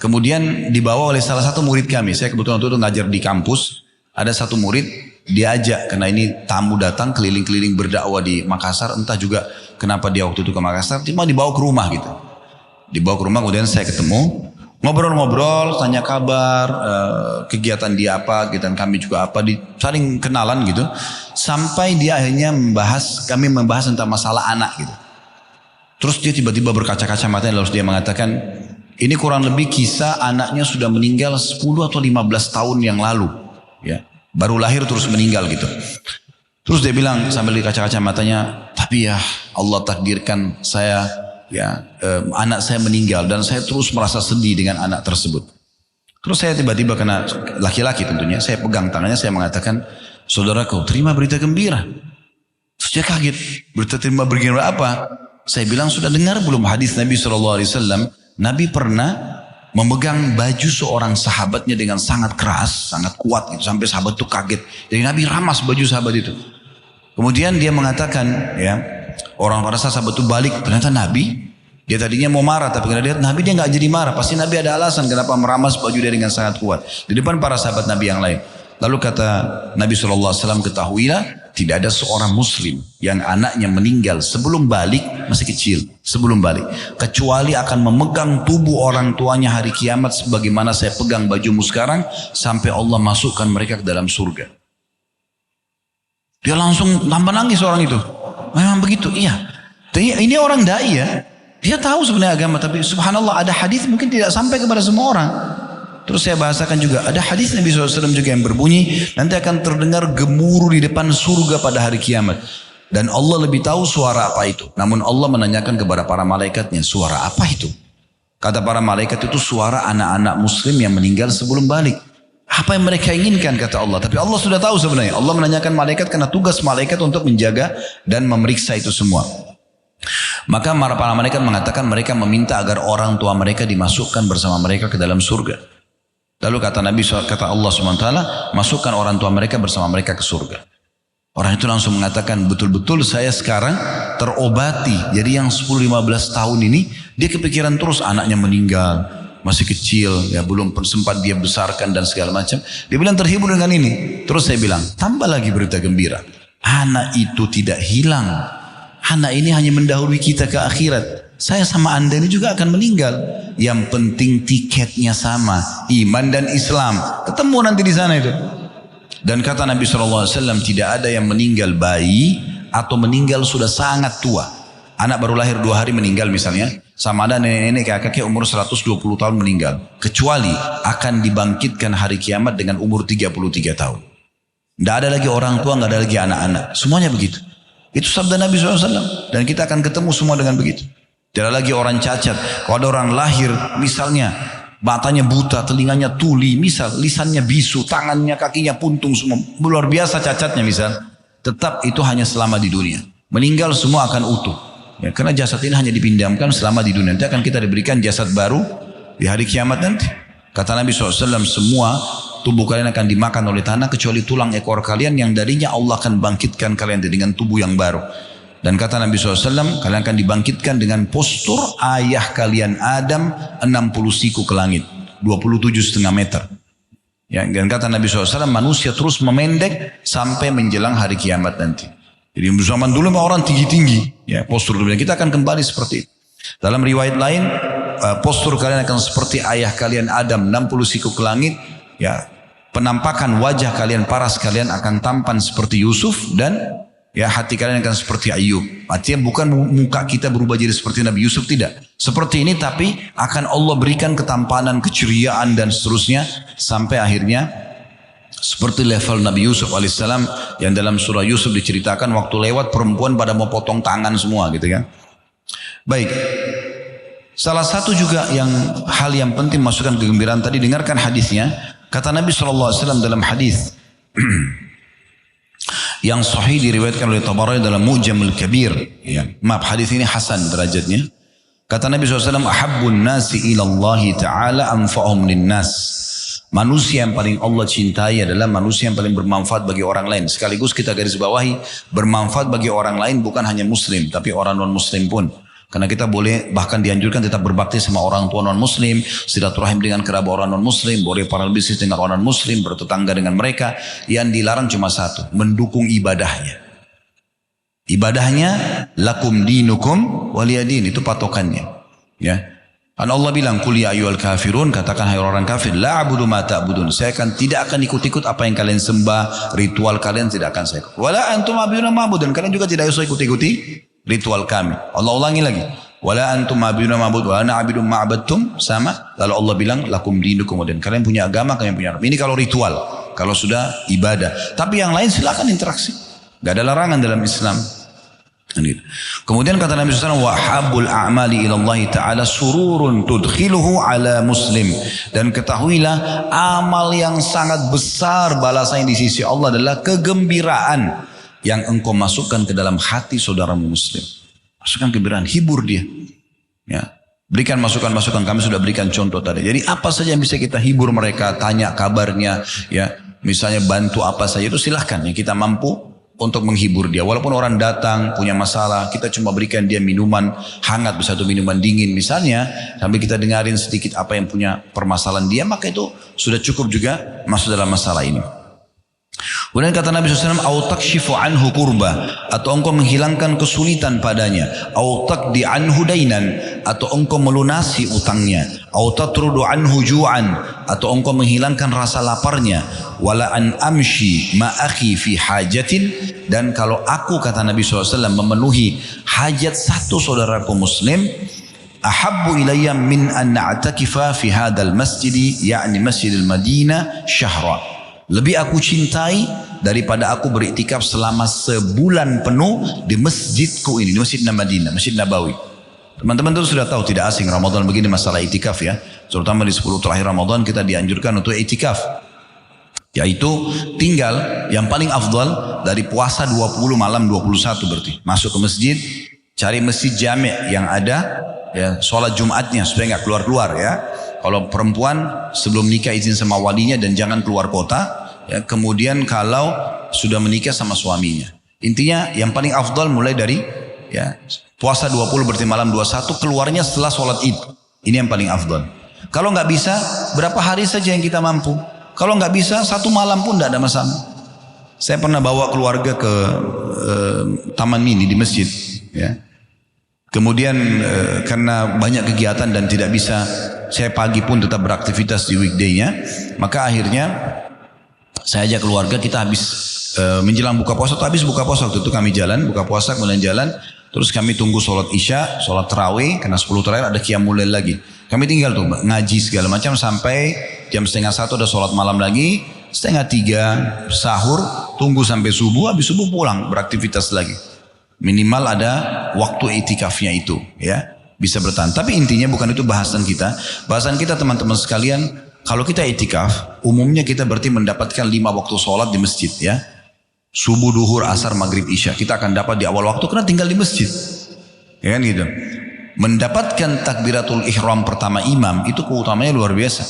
Kemudian dibawa oleh salah satu murid kami. Saya kebetulan waktu itu ngajar di kampus. Ada satu murid diajak karena ini tamu datang keliling-keliling berdakwah di Makassar. Entah juga kenapa dia waktu itu ke Makassar. Cuma dibawa ke rumah gitu. Dibawa ke rumah kemudian saya ketemu. Ngobrol-ngobrol, tanya kabar, kegiatan dia apa, kegiatan kami juga apa. Saling kenalan gitu. Sampai dia akhirnya kami membahas tentang masalah anak gitu. Terus dia tiba-tiba berkaca-kaca matanya lalu dia mengatakan, ini kurang lebih kisah anaknya sudah meninggal 10 atau 15 tahun yang lalu. Ya, baru lahir terus meninggal gitu. Terus dia bilang sambil di kaca-kaca matanya, tapi ya Allah takdirkan saya anak saya meninggal dan saya terus merasa sedih dengan anak tersebut. Terus saya tiba-tiba kena laki-laki tentunya, saya pegang tangannya, saya mengatakan, saudaraku terima berita gembira. Terus dia kaget, berita terima gembira apa? Saya bilang sudah dengar belum hadis Nabi SAW? Nabi pernah memegang baju seorang sahabatnya dengan sangat keras, sangat kuat gitu, sampai sahabat itu kaget. Jadi Nabi ramas baju sahabat itu. Kemudian dia mengatakan, ya, orang pada sahabat itu balik, ternyata Nabi, dia tadinya mau marah, tapi karena dia Nabi dia nggak jadi marah. Pasti Nabi ada alasan kenapa meramas baju dia dengan sangat kuat di depan para sahabat Nabi yang lain. Lalu kata Nabi SAW, ketahuilah tidak ada seorang muslim yang anaknya meninggal sebelum balik, masih kecil, sebelum balik, kecuali akan memegang tubuh orang tuanya hari kiamat sebagaimana saya pegang bajumu sekarang, sampai Allah masukkan mereka ke dalam surga. Dia langsung tambah nangis orang itu. Memang begitu, iya. Ini orang dai ya, dia tahu sebenarnya agama, tapi subhanallah ada hadis mungkin tidak sampai kepada semua orang. Terus saya bahasakan juga, ada hadis Nabi SAW juga yang berbunyi, nanti akan terdengar gemuruh di depan surga pada hari kiamat. Dan Allah lebih tahu suara apa itu. Namun Allah menanyakan kepada para malaikatnya, suara apa itu? Kata para malaikat, itu suara anak-anak muslim yang meninggal sebelum balik. Apa yang mereka inginkan, kata Allah. Tapi Allah sudah tahu sebenarnya. Allah menanyakan malaikat karena tugas malaikat untuk menjaga dan memeriksa itu semua. Maka para malaikat mengatakan mereka meminta agar orang tua mereka dimasukkan bersama mereka ke dalam surga. Lalu kata Allah SWT, masukkan orang tua mereka bersama mereka ke surga. Orang itu langsung mengatakan, betul-betul saya sekarang terobati. Jadi yang 10-15 tahun ini, dia kepikiran terus anaknya meninggal, masih kecil, ya belum sempat dia besarkan dan segala macam. Dia bilang terhibur dengan ini. Terus saya bilang, tambah lagi berita gembira. Anak itu tidak hilang. Anak ini hanya mendahului kita ke akhirat. Saya sama anda ini juga akan meninggal. Yang penting tiketnya sama, iman dan Islam. Ketemu nanti di sana itu. Dan kata Nabi SAW, tidak ada yang meninggal bayi atau meninggal sudah sangat tua. Anak baru lahir 2 hari meninggal misalnya. Sama ada nenek-nenek kakek umur 120 tahun meninggal. Kecuali akan dibangkitkan hari kiamat dengan umur 33 tahun. Tidak ada lagi orang tua, tidak ada lagi anak-anak. Semuanya begitu. Itu sabda Nabi SAW. Dan kita akan ketemu semua dengan begitu. Tidak lagi orang cacat. Kalau ada orang lahir misalnya matanya buta, telinganya tuli, misal lisannya bisu, tangannya, kakinya puntung semua, luar biasa cacatnya misal, tetap itu hanya selama di dunia. Meninggal semua akan utuh. Ya, karena jasad ini hanya dipindahkan selama di dunia. Nanti akan kita diberikan jasad baru di hari kiamat nanti. Kata Nabi SAW, semua tubuh kalian akan dimakan oleh tanah kecuali tulang ekor kalian yang darinya Allah akan bangkitkan kalian dengan tubuh yang baru. Dan kata Nabi SAW, kalian akan dibangkitkan dengan postur ayah kalian Adam 60 siku ke langit. 27,5 meter. Ya, dan kata Nabi SAW, manusia terus memendek sampai menjelang hari kiamat nanti. Jadi zaman dulu orang tinggi-tinggi. Ya, postur dunia kita akan kembali seperti itu. Dalam riwayat lain, postur kalian akan seperti ayah kalian Adam 60 siku ke langit. Ya, penampakan wajah kalian, paras kalian akan tampan seperti Yusuf dan ya hati kalian akan seperti Ayub. Artinya bukan muka kita berubah jadi seperti Nabi Yusuf, tidak. Seperti ini tapi akan Allah berikan ketampanan, keceriaan dan seterusnya. Sampai akhirnya seperti level Nabi Yusuf alaihissalam yang dalam surah Yusuf diceritakan waktu lewat perempuan pada mau potong tangan semua gitu kan. Baik. Salah satu juga hal yang penting masukkan kegembiraan tadi, dengarkan hadisnya. Kata Nabi SAW dalam hadis Yang sahih diriwayatkan oleh Tabarani dalam Mu'jamul Kabir. Ya. Maaf, hadis ini hasan derajatnya. Kata Nabi SAW, ahabbun nasi ilallahi ta'ala anfa'hum linnas. Manusia yang paling Allah cintai adalah manusia yang paling bermanfaat bagi orang lain. Sekaligus kita garis bawahi, bermanfaat bagi orang lain bukan hanya muslim, tapi orang non-muslim pun. Karena kita boleh bahkan dianjurkan tetap berbakti sama orang tua non-muslim, silaturahim dengan kerabat orang non-muslim, boleh para bisnis dengan orang non-muslim, bertetangga dengan mereka. Yang dilarang cuma satu, mendukung ibadahnya. Ibadahnya, lakum dinukum waliyadin, itu patokannya. Ya. Karena Allah bilang, qul ya ayyuhal kafirun, katakan hai orang kafir, la a'budu ma ta'budun. Saya tidak akan ikut-ikut apa yang kalian sembah, ritual kalian tidak akan saya ikut. Wala antum a'buduna ma'budun, kalian juga tidak usah ikuti ritual kami. Allah ulangi lagi. Wala antum a'buduna ma'bud wa ana a'budu ma'badtum, sama. Lalu Allah bilang lakum dinukum dan kalian punya agama, kalian punya agama. Ini kalau ritual, kalau sudah ibadah. Tapi yang lain silakan interaksi. Gak ada larangan dalam Islam. Kemudian kata Nabi SAW, wa habbul a'mali ilallahi ta'ala sururun tudkhiluhu ala muslim. Dan ketahuilah amal yang sangat besar balasannya di sisi Allah adalah kegembiraan yang engkau masukkan ke dalam hati saudaramu muslim. Masukkan kegembiraan, hibur dia. Ya. Berikan masukan-masukan, kami sudah berikan contoh tadi. Jadi apa saja yang bisa kita hibur mereka, tanya kabarnya, ya, misalnya bantu apa saja itu silahkan. Yang kita mampu untuk menghibur dia. Walaupun orang datang punya masalah, kita cuma berikan dia minuman hangat, satu minuman dingin misalnya, sambil kita dengarin sedikit apa yang punya permasalahan dia, maka itu sudah cukup juga masuk dalam masalah ini. Kemudian kata Nabi SAW, au takshifu anhu kurba, atau engkau menghilangkan kesulitan padanya, au taqdi anhu dainan, atau engkau melunasi utangnya, au tatrudu anhu ju'an, atau engkau menghilangkan rasa laparnya, wala an amshi ma akhi fi hajatin, dan kalau aku kata Nabi SAW memenuhi hajat satu saudaraku muslim, ahabbu ilayya min an na'takifa fi hadal masjidi, yakni masjidil Madinah syahra. Lebih aku cintai daripada aku beriktikaf selama sebulan penuh di masjidku ini, di Masjid Madinah, Masjid Nabawi. Teman-teman itu sudah tahu, tidak asing Ramadan begini masalah iktikaf ya. Terutama di 10 terakhir Ramadan kita dianjurkan untuk iktikaf. Yaitu tinggal yang paling afdal dari puasa 20 malam 21 berarti. Masuk ke masjid, cari masjid jami' yang ada, ya, sholat Jumatnya supaya nggak keluar-keluar ya. Kalau perempuan sebelum nikah izin sama walinya dan jangan keluar kota. Ya, kemudian kalau sudah menikah sama suaminya. Intinya yang paling afdal mulai dari ya, puasa 20 berarti malam 21, keluarnya setelah sholat id. Ini yang paling afdal. Kalau nggak bisa, berapa hari saja yang kita mampu. Kalau nggak bisa, satu malam pun tidak ada masalah. Saya pernah bawa keluarga ke taman mini di masjid. Ya. Kemudian karena banyak kegiatan dan tidak bisa, saya pagi pun tetap beraktivitas di weekday-nya. Maka akhirnya saya ajak keluarga, kita habis menjelang buka puasa atau habis buka puasa waktu itu kami jalan, buka puasa kemudian jalan, terus kami tunggu sholat isya, sholat tarawih, karena 10 terakhir ada qiyamul lail lagi. Kami tinggal tuh ngaji segala macam sampai jam 12:30 ada sholat malam lagi, 2:30 sahur, tunggu sampai subuh, habis subuh pulang beraktivitas lagi. Minimal ada waktu itikafnya itu, ya bisa bertahan. Tapi intinya bukan itu bahasan kita. Bahasan kita teman-teman sekalian, kalau kita itikaf, umumnya kita berarti mendapatkan 5 waktu sholat di masjid ya. Subuh, duhur, asar, maghrib, isya. Kita akan dapat di awal waktu karena tinggal di masjid. Ya kan gitu. Mendapatkan takbiratul ihram pertama imam, itu keutamanya luar biasa.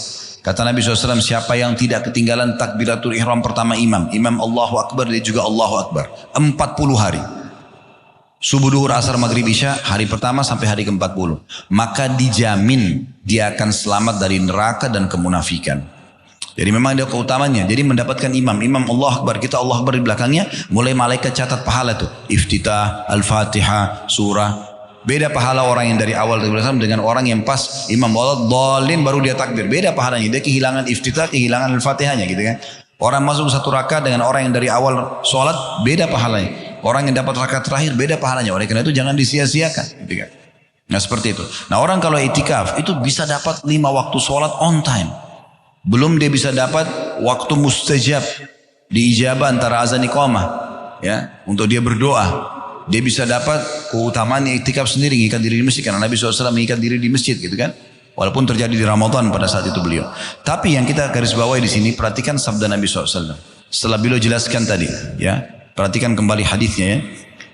Kata Nabi SAW, siapa yang tidak ketinggalan takbiratul ihram pertama imam, imam Allahu Akbar, dia juga Allahu Akbar. 40 hari. Subuh, duhur, asar, maghrib, isya, hari pertama sampai hari ke-40. Maka dijamin dia akan selamat dari neraka dan kemunafikan. Jadi memang ada keutamanya. Jadi mendapatkan imam Allah Akbar, kita Allah Akbar di belakangnya, mulai malaikat catat pahala tuh. Iftitah, Al-Fatihah, surah. Beda pahala orang yang dari awal dengan orang yang pas imam Allah dhalin baru dia takbir. Beda pahalanya. Dia kehilangan iftitah, kehilangan Al-Fatihahnya gitu kan. Orang masuk satu rakaat dengan orang yang dari awal sholat, beda pahalanya. Orang yang dapat rakaat terakhir beda pahalanya. Oleh karena itu jangan disia-siakan. Gitu kan. Nah seperti itu. Nah orang kalau itikaf itu bisa dapat 5 waktu sholat on time. Belum dia bisa dapat waktu mustajab. Diijabah antara azan iqamah. Ya, untuk dia berdoa. Dia bisa dapat keutamaan itikaf sendiri. Mengikat diri di masjid. Karena Nabi SAW mengikat diri di masjid gitu kan. Walaupun terjadi di Ramadan pada saat itu beliau. Tapi yang kita garis bawahi di sini, perhatikan sabda Nabi SAW. setelah beliau jelaskan tadi, ya. Perhatikan kembali hadisnya ya.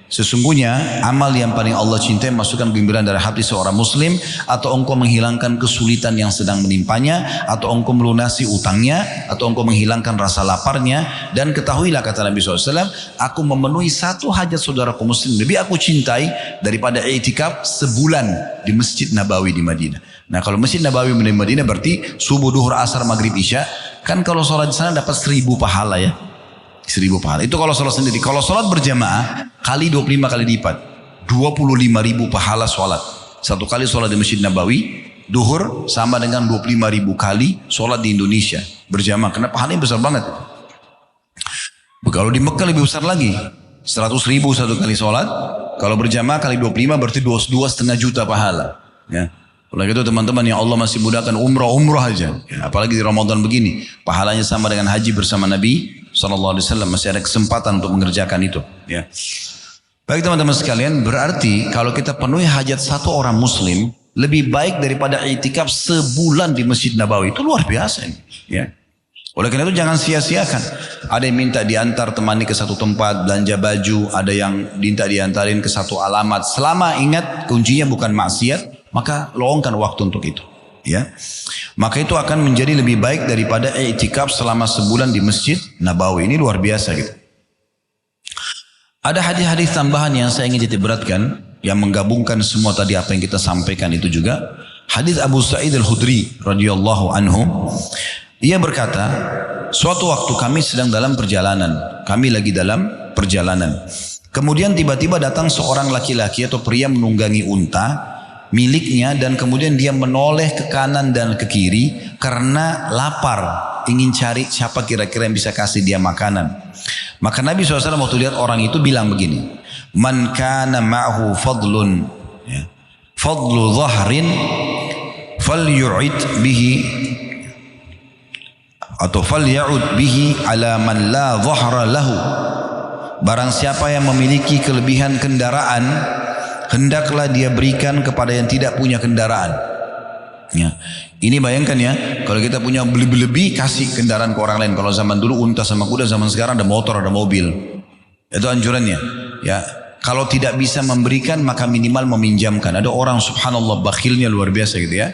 Sesungguhnya amal yang paling Allah cintai masukkan gembiraan dari hati seorang muslim, atau engkau menghilangkan kesulitan yang sedang menimpanya, atau engkau melunasi utangnya, atau engkau menghilangkan rasa laparnya. Dan ketahuilah, kata Nabi SAW, aku memenuhi satu hajat saudaraku muslim lebih aku cintai daripada i'tikaf sebulan di Masjid Nabawi di Madinah. Nah, kalau Masjid Nabawi di Madinah berarti subuh, duhur, asar, maghrib, isya. Kan kalau sholat di sana dapat 1000 pahala ya. 1000 pahala. Itu kalau sholat sendiri. Kalau sholat berjamaah kali 25 kali lipat. 25.000 pahala sholat. Satu kali sholat di Masjid Nabawi, duhur sama dengan 25.000 kali sholat di Indonesia berjamaah. Karena pahalanya besar banget. Kalau di Mekah lebih besar lagi. 100.000 satu kali sholat. Kalau berjamaah kali 25 berarti 2,5 juta pahala. Ya. Kalau gitu teman-teman yang Allah masih mudahkan umrah aja. Ya, apalagi di Ramadan begini. Pahalanya sama dengan haji bersama Nabi SAW. Masih ada kesempatan untuk mengerjakan itu. Ya. Baik teman-teman sekalian, berarti kalau kita penuhi hajat satu orang muslim, lebih baik daripada i'tikaf sebulan di Masjid Nabawi. Itu luar biasa ini. Ya. Oleh karena itu jangan sia-siakan. Ada yang minta diantar temani ke satu tempat, belanja baju. Ada yang minta diantarin ke satu alamat. Selama ingat kuncinya bukan maksiat, maka luangkan waktu untuk itu. Ya, maka itu akan menjadi lebih baik daripada i'tikaf selama sebulan di Masjid Nabawi. Ini luar biasa gitu. Ada hadis-hadis tambahan yang saya ingin titik beratkan, yang menggabungkan semua tadi apa yang kita sampaikan itu juga. Hadis Abu Sa'id Al-Khudri radhiyallahu anhu, ia berkata, suatu waktu kami sedang dalam perjalanan. Kami lagi dalam perjalanan. Kemudian tiba-tiba datang seorang laki-laki atau pria menunggangi unta miliknya, dan kemudian dia menoleh ke kanan dan ke kiri karena lapar, ingin cari siapa kira-kira yang bisa kasih dia makanan. Maka Nabi SAW waktu lihat orang itu bilang begini, man kana ma'hu fadlun, ya, fadlu dhahrin falyu'id bihi atau falya'ud bihi ala man la dhahra lahu. Barang siapa yang memiliki kelebihan kendaraan, hendaklah dia berikan kepada yang tidak punya kendaraan. Ya. Ini bayangkan ya, kalau kita punya lebih kasih kendaraan ke orang lain. Kalau zaman dulu unta sama kuda, zaman sekarang ada motor, ada mobil. Itu anjurannya. Ya. Kalau tidak bisa memberikan, maka minimal meminjamkan. Ada orang subhanallah bakhilnya luar biasa gitu ya.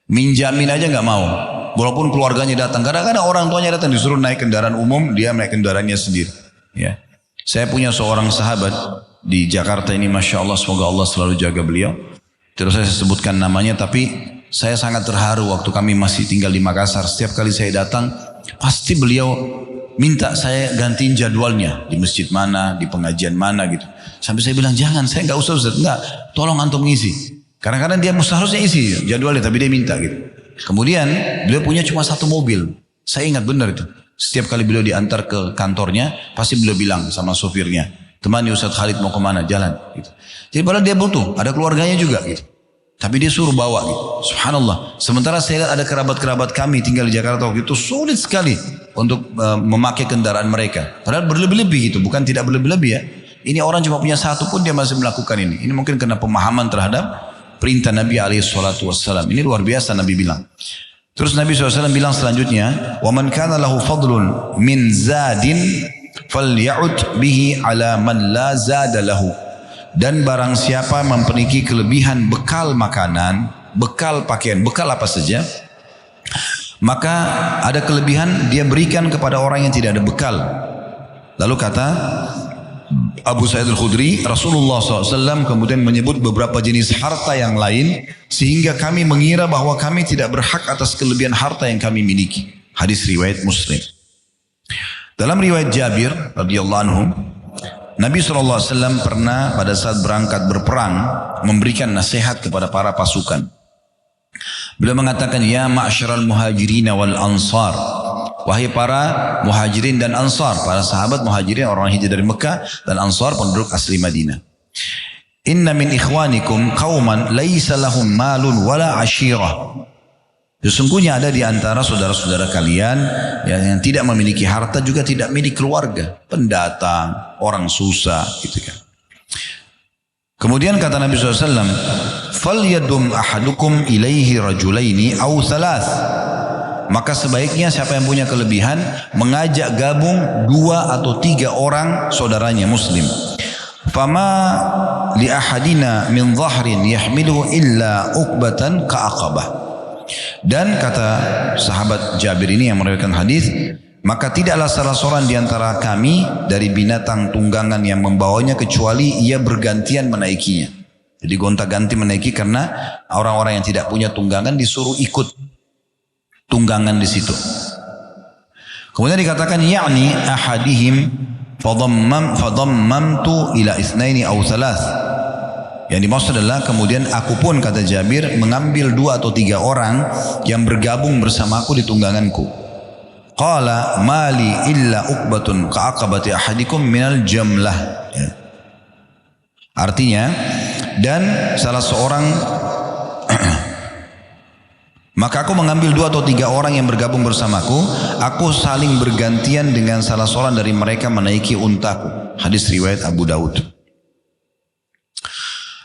Minjamin aja nggak mau. Walaupun keluarganya datang. Kadang-kadang orang tuanya datang disuruh naik kendaraan umum, dia naik kendaraannya sendiri. Ya. Saya punya seorang sahabat di Jakarta ini, Masya Allah, semoga Allah selalu jaga beliau. Terus saya sebutkan namanya, tapi saya sangat terharu waktu kami masih tinggal di Makassar. Setiap kali saya datang, pasti beliau minta saya gantiin jadwalnya. Di masjid mana, di pengajian mana gitu. Sampai saya bilang, jangan, saya nggak usah Ustaz. Enggak, tolong antum ngisi. Kadang-kadang dia seharusnya isi jadwalnya, tapi dia minta gitu. Kemudian beliau punya cuma satu mobil. Saya ingat benar itu. Setiap kali beliau diantar ke kantornya, pasti beliau bilang sama sopirnya, temani Ustaz Khalid mau kemana, jalan gitu. Jadi padahal dia butuh, ada keluarganya juga gitu. Tapi dia suruh bawa gitu. Subhanallah. Sementara saya lihat ada kerabat-kerabat kami tinggal di Jakarta waktu itu sulit sekali untuk memakai kendaraan mereka. Padahal berlebih-lebih gitu, bukan tidak berlebih-lebih ya. Ini orang cuma punya satu pun dia masih melakukan ini. Ini mungkin karena pemahaman terhadap perintah Nabi SAW. Ini luar biasa Nabi bilang. Terus Nabi SAW bilang selanjutnya, وَمَنْ كَانَ لَهُ فَضْلٌ مِنْ زَادٍ فَلْيَعُدْ بِهِ عَلَى مَنْ لَا زَادَ لَهُ. Dan barang siapa memiliki kelebihan bekal makanan, bekal pakaian, bekal apa saja, maka ada kelebihan dia berikan kepada orang yang tidak ada bekal. Lalu kata Abu Sa'id Al-Khudri, Rasulullah SAW kemudian menyebut beberapa jenis harta yang lain, sehingga kami mengira bahwa kami tidak berhak atas kelebihan harta yang kami miliki. Hadis riwayat Muslim. Dalam riwayat Jabir radhiyallahu anhu, Nabi SAW pernah pada saat berangkat berperang memberikan nasihat kepada para pasukan. Beliau mengatakan, ya ma'asyiral muhajirin wal ansar, wahai para muhajirin dan ansar, para sahabat muhajirin, orang hijrah dari Mekah, dan ansar penduduk asli Madinah. Inna min ikhwanikum qauman laisa lahum malun wala ashirah. Sesungguhnya ada di antara saudara-saudara kalian yang tidak memiliki harta, juga tidak milik keluarga, pendatang, orang susah gitu kan. Kemudian kata Nabi SAW, فَلْيَدُمْ أَحَدُكُمْ إِلَيْهِ رَجُلَيْنِ أَوْ ثَلَاث. maka sebaiknya siapa yang punya kelebihan mengajak gabung 2 atau 3 orang saudaranya muslim. Fama li ahadina min dhahrin yahmiluhu illa uqbatan ka'aqabah. Dan kata sahabat Jabir ini yang meriwayatkan hadis, maka tidaklah salah seorang di antara kami dari binatang tunggangan yang membawanya kecuali ia bergantian menaikinya. Jadi gonta-ganti menaiki karena orang-orang yang tidak punya tunggangan disuruh ikut tunggangan di situ. Kemudian dikatakan yakni ahadihim fadammamtu ila itsnaini aw thalath. Yang dimaksud adalah kemudian aku pun kata Jabir mengambil 2 atau 3 orang yang bergabung bersamaku di tungganganku. Qala mali illa uqbatun ka'aqabati ahadikum minal jamlah. Ya. Artinya, dan salah seorang maka aku mengambil 2 atau 3 orang yang bergabung bersamaku, aku saling bergantian dengan salah seorang dari mereka menaiki untaku. Hadis riwayat Abu Daud.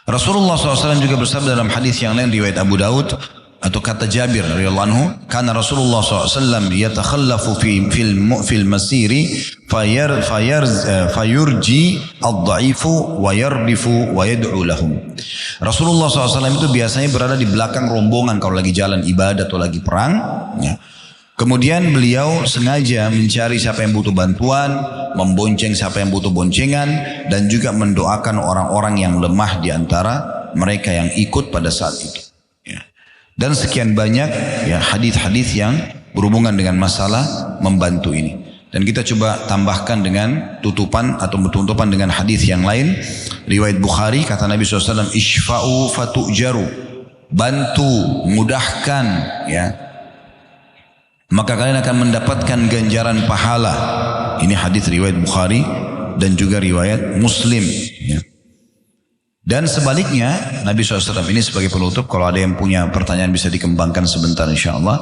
Rasulullah SAW juga bersabda dalam hadis yang lain riwayat Abu Daud, atau kata Jabir radhiyallahu anhu, karena Rasulullah SAW yatakhallafu fil masiri fayurji ad-dha'ifu wa yardifu wa yad'u lahum. Rasulullah SAW itu biasanya berada di belakang rombongan kalau lagi jalan ibadah atau lagi perang, ya. Kemudian beliau sengaja mencari siapa yang butuh bantuan, membonceng siapa yang butuh boncengan, dan juga mendoakan orang-orang yang lemah di antara mereka yang ikut pada saat itu. Dan sekian banyak ya hadis-hadis yang berhubungan dengan masalah membantu ini. Dan kita coba tambahkan dengan tutupan dengan hadis yang lain. Riwayat Bukhari kata Nabi SAW, Ishfa'u fatu'jaru. Bantu, mudahkan ya. Maka kalian akan mendapatkan ganjaran pahala. Ini hadis riwayat Bukhari dan juga riwayat Muslim ya. Dan sebaliknya, Nabi SAW ini sebagai penutup, kalau ada yang punya pertanyaan bisa dikembangkan sebentar insyaAllah.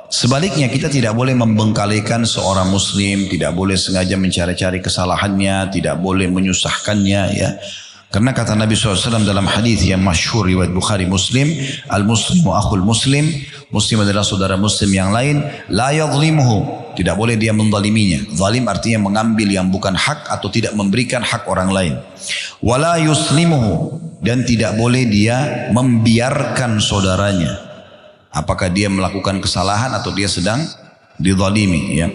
Sebaliknya kita tidak boleh membengkalikan seorang muslim, tidak boleh sengaja mencari-cari kesalahannya, tidak boleh menyusahkannya ya. Karena kata Nabi SAW dalam hadis yang masyhur riwayat Bukhari Muslim, al-muslimu akhul muslim, muslim adalah saudara muslim yang lain, la yadhlimuhu, tidak boleh dia menzaliminya. Zalim artinya mengambil yang bukan hak atau tidak memberikan hak orang lain. Wala yuslimuhu, dan tidak boleh dia membiarkan saudaranya. Apakah dia melakukan kesalahan atau dia sedang dizalimi ya.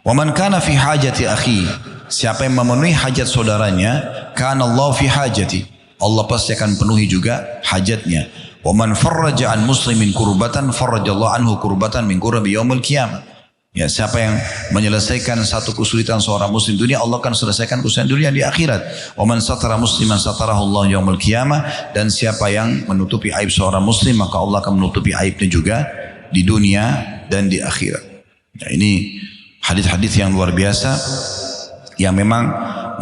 Wa man kana fi hajati akhi, siapa yang memenuhi hajat saudaranya, kana Allah fi hajati, Allah pasti akan penuhi juga hajatnya. Wa man farraja an muslimin kurbatan farrajallahu anhu kurbatan min kurabi yaumil qiyamah. Ya, siapa yang menyelesaikan satu kesulitan seorang muslim dunia, Allah akan selesaikan kesulitan dunia di akhirat. Wa man satara musliman satarahu Allah yaumil qiyamah, dan siapa yang menutupi aib seorang muslim, maka Allah akan menutupi aibnya juga di dunia dan di akhirat. Ya, ini hadis-hadis yang luar biasa yang memang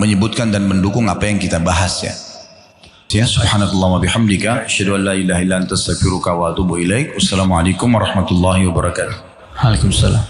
menyebutkan dan mendukung apa yang kita bahas ya. Ya, subhanakallah wa bihamdika asyhadu an la ilaha illa anta astaghfiruka wa atubu ilaik. Wassalamualaikum warahmatullahi wabarakatuh. Waalaikumsalam.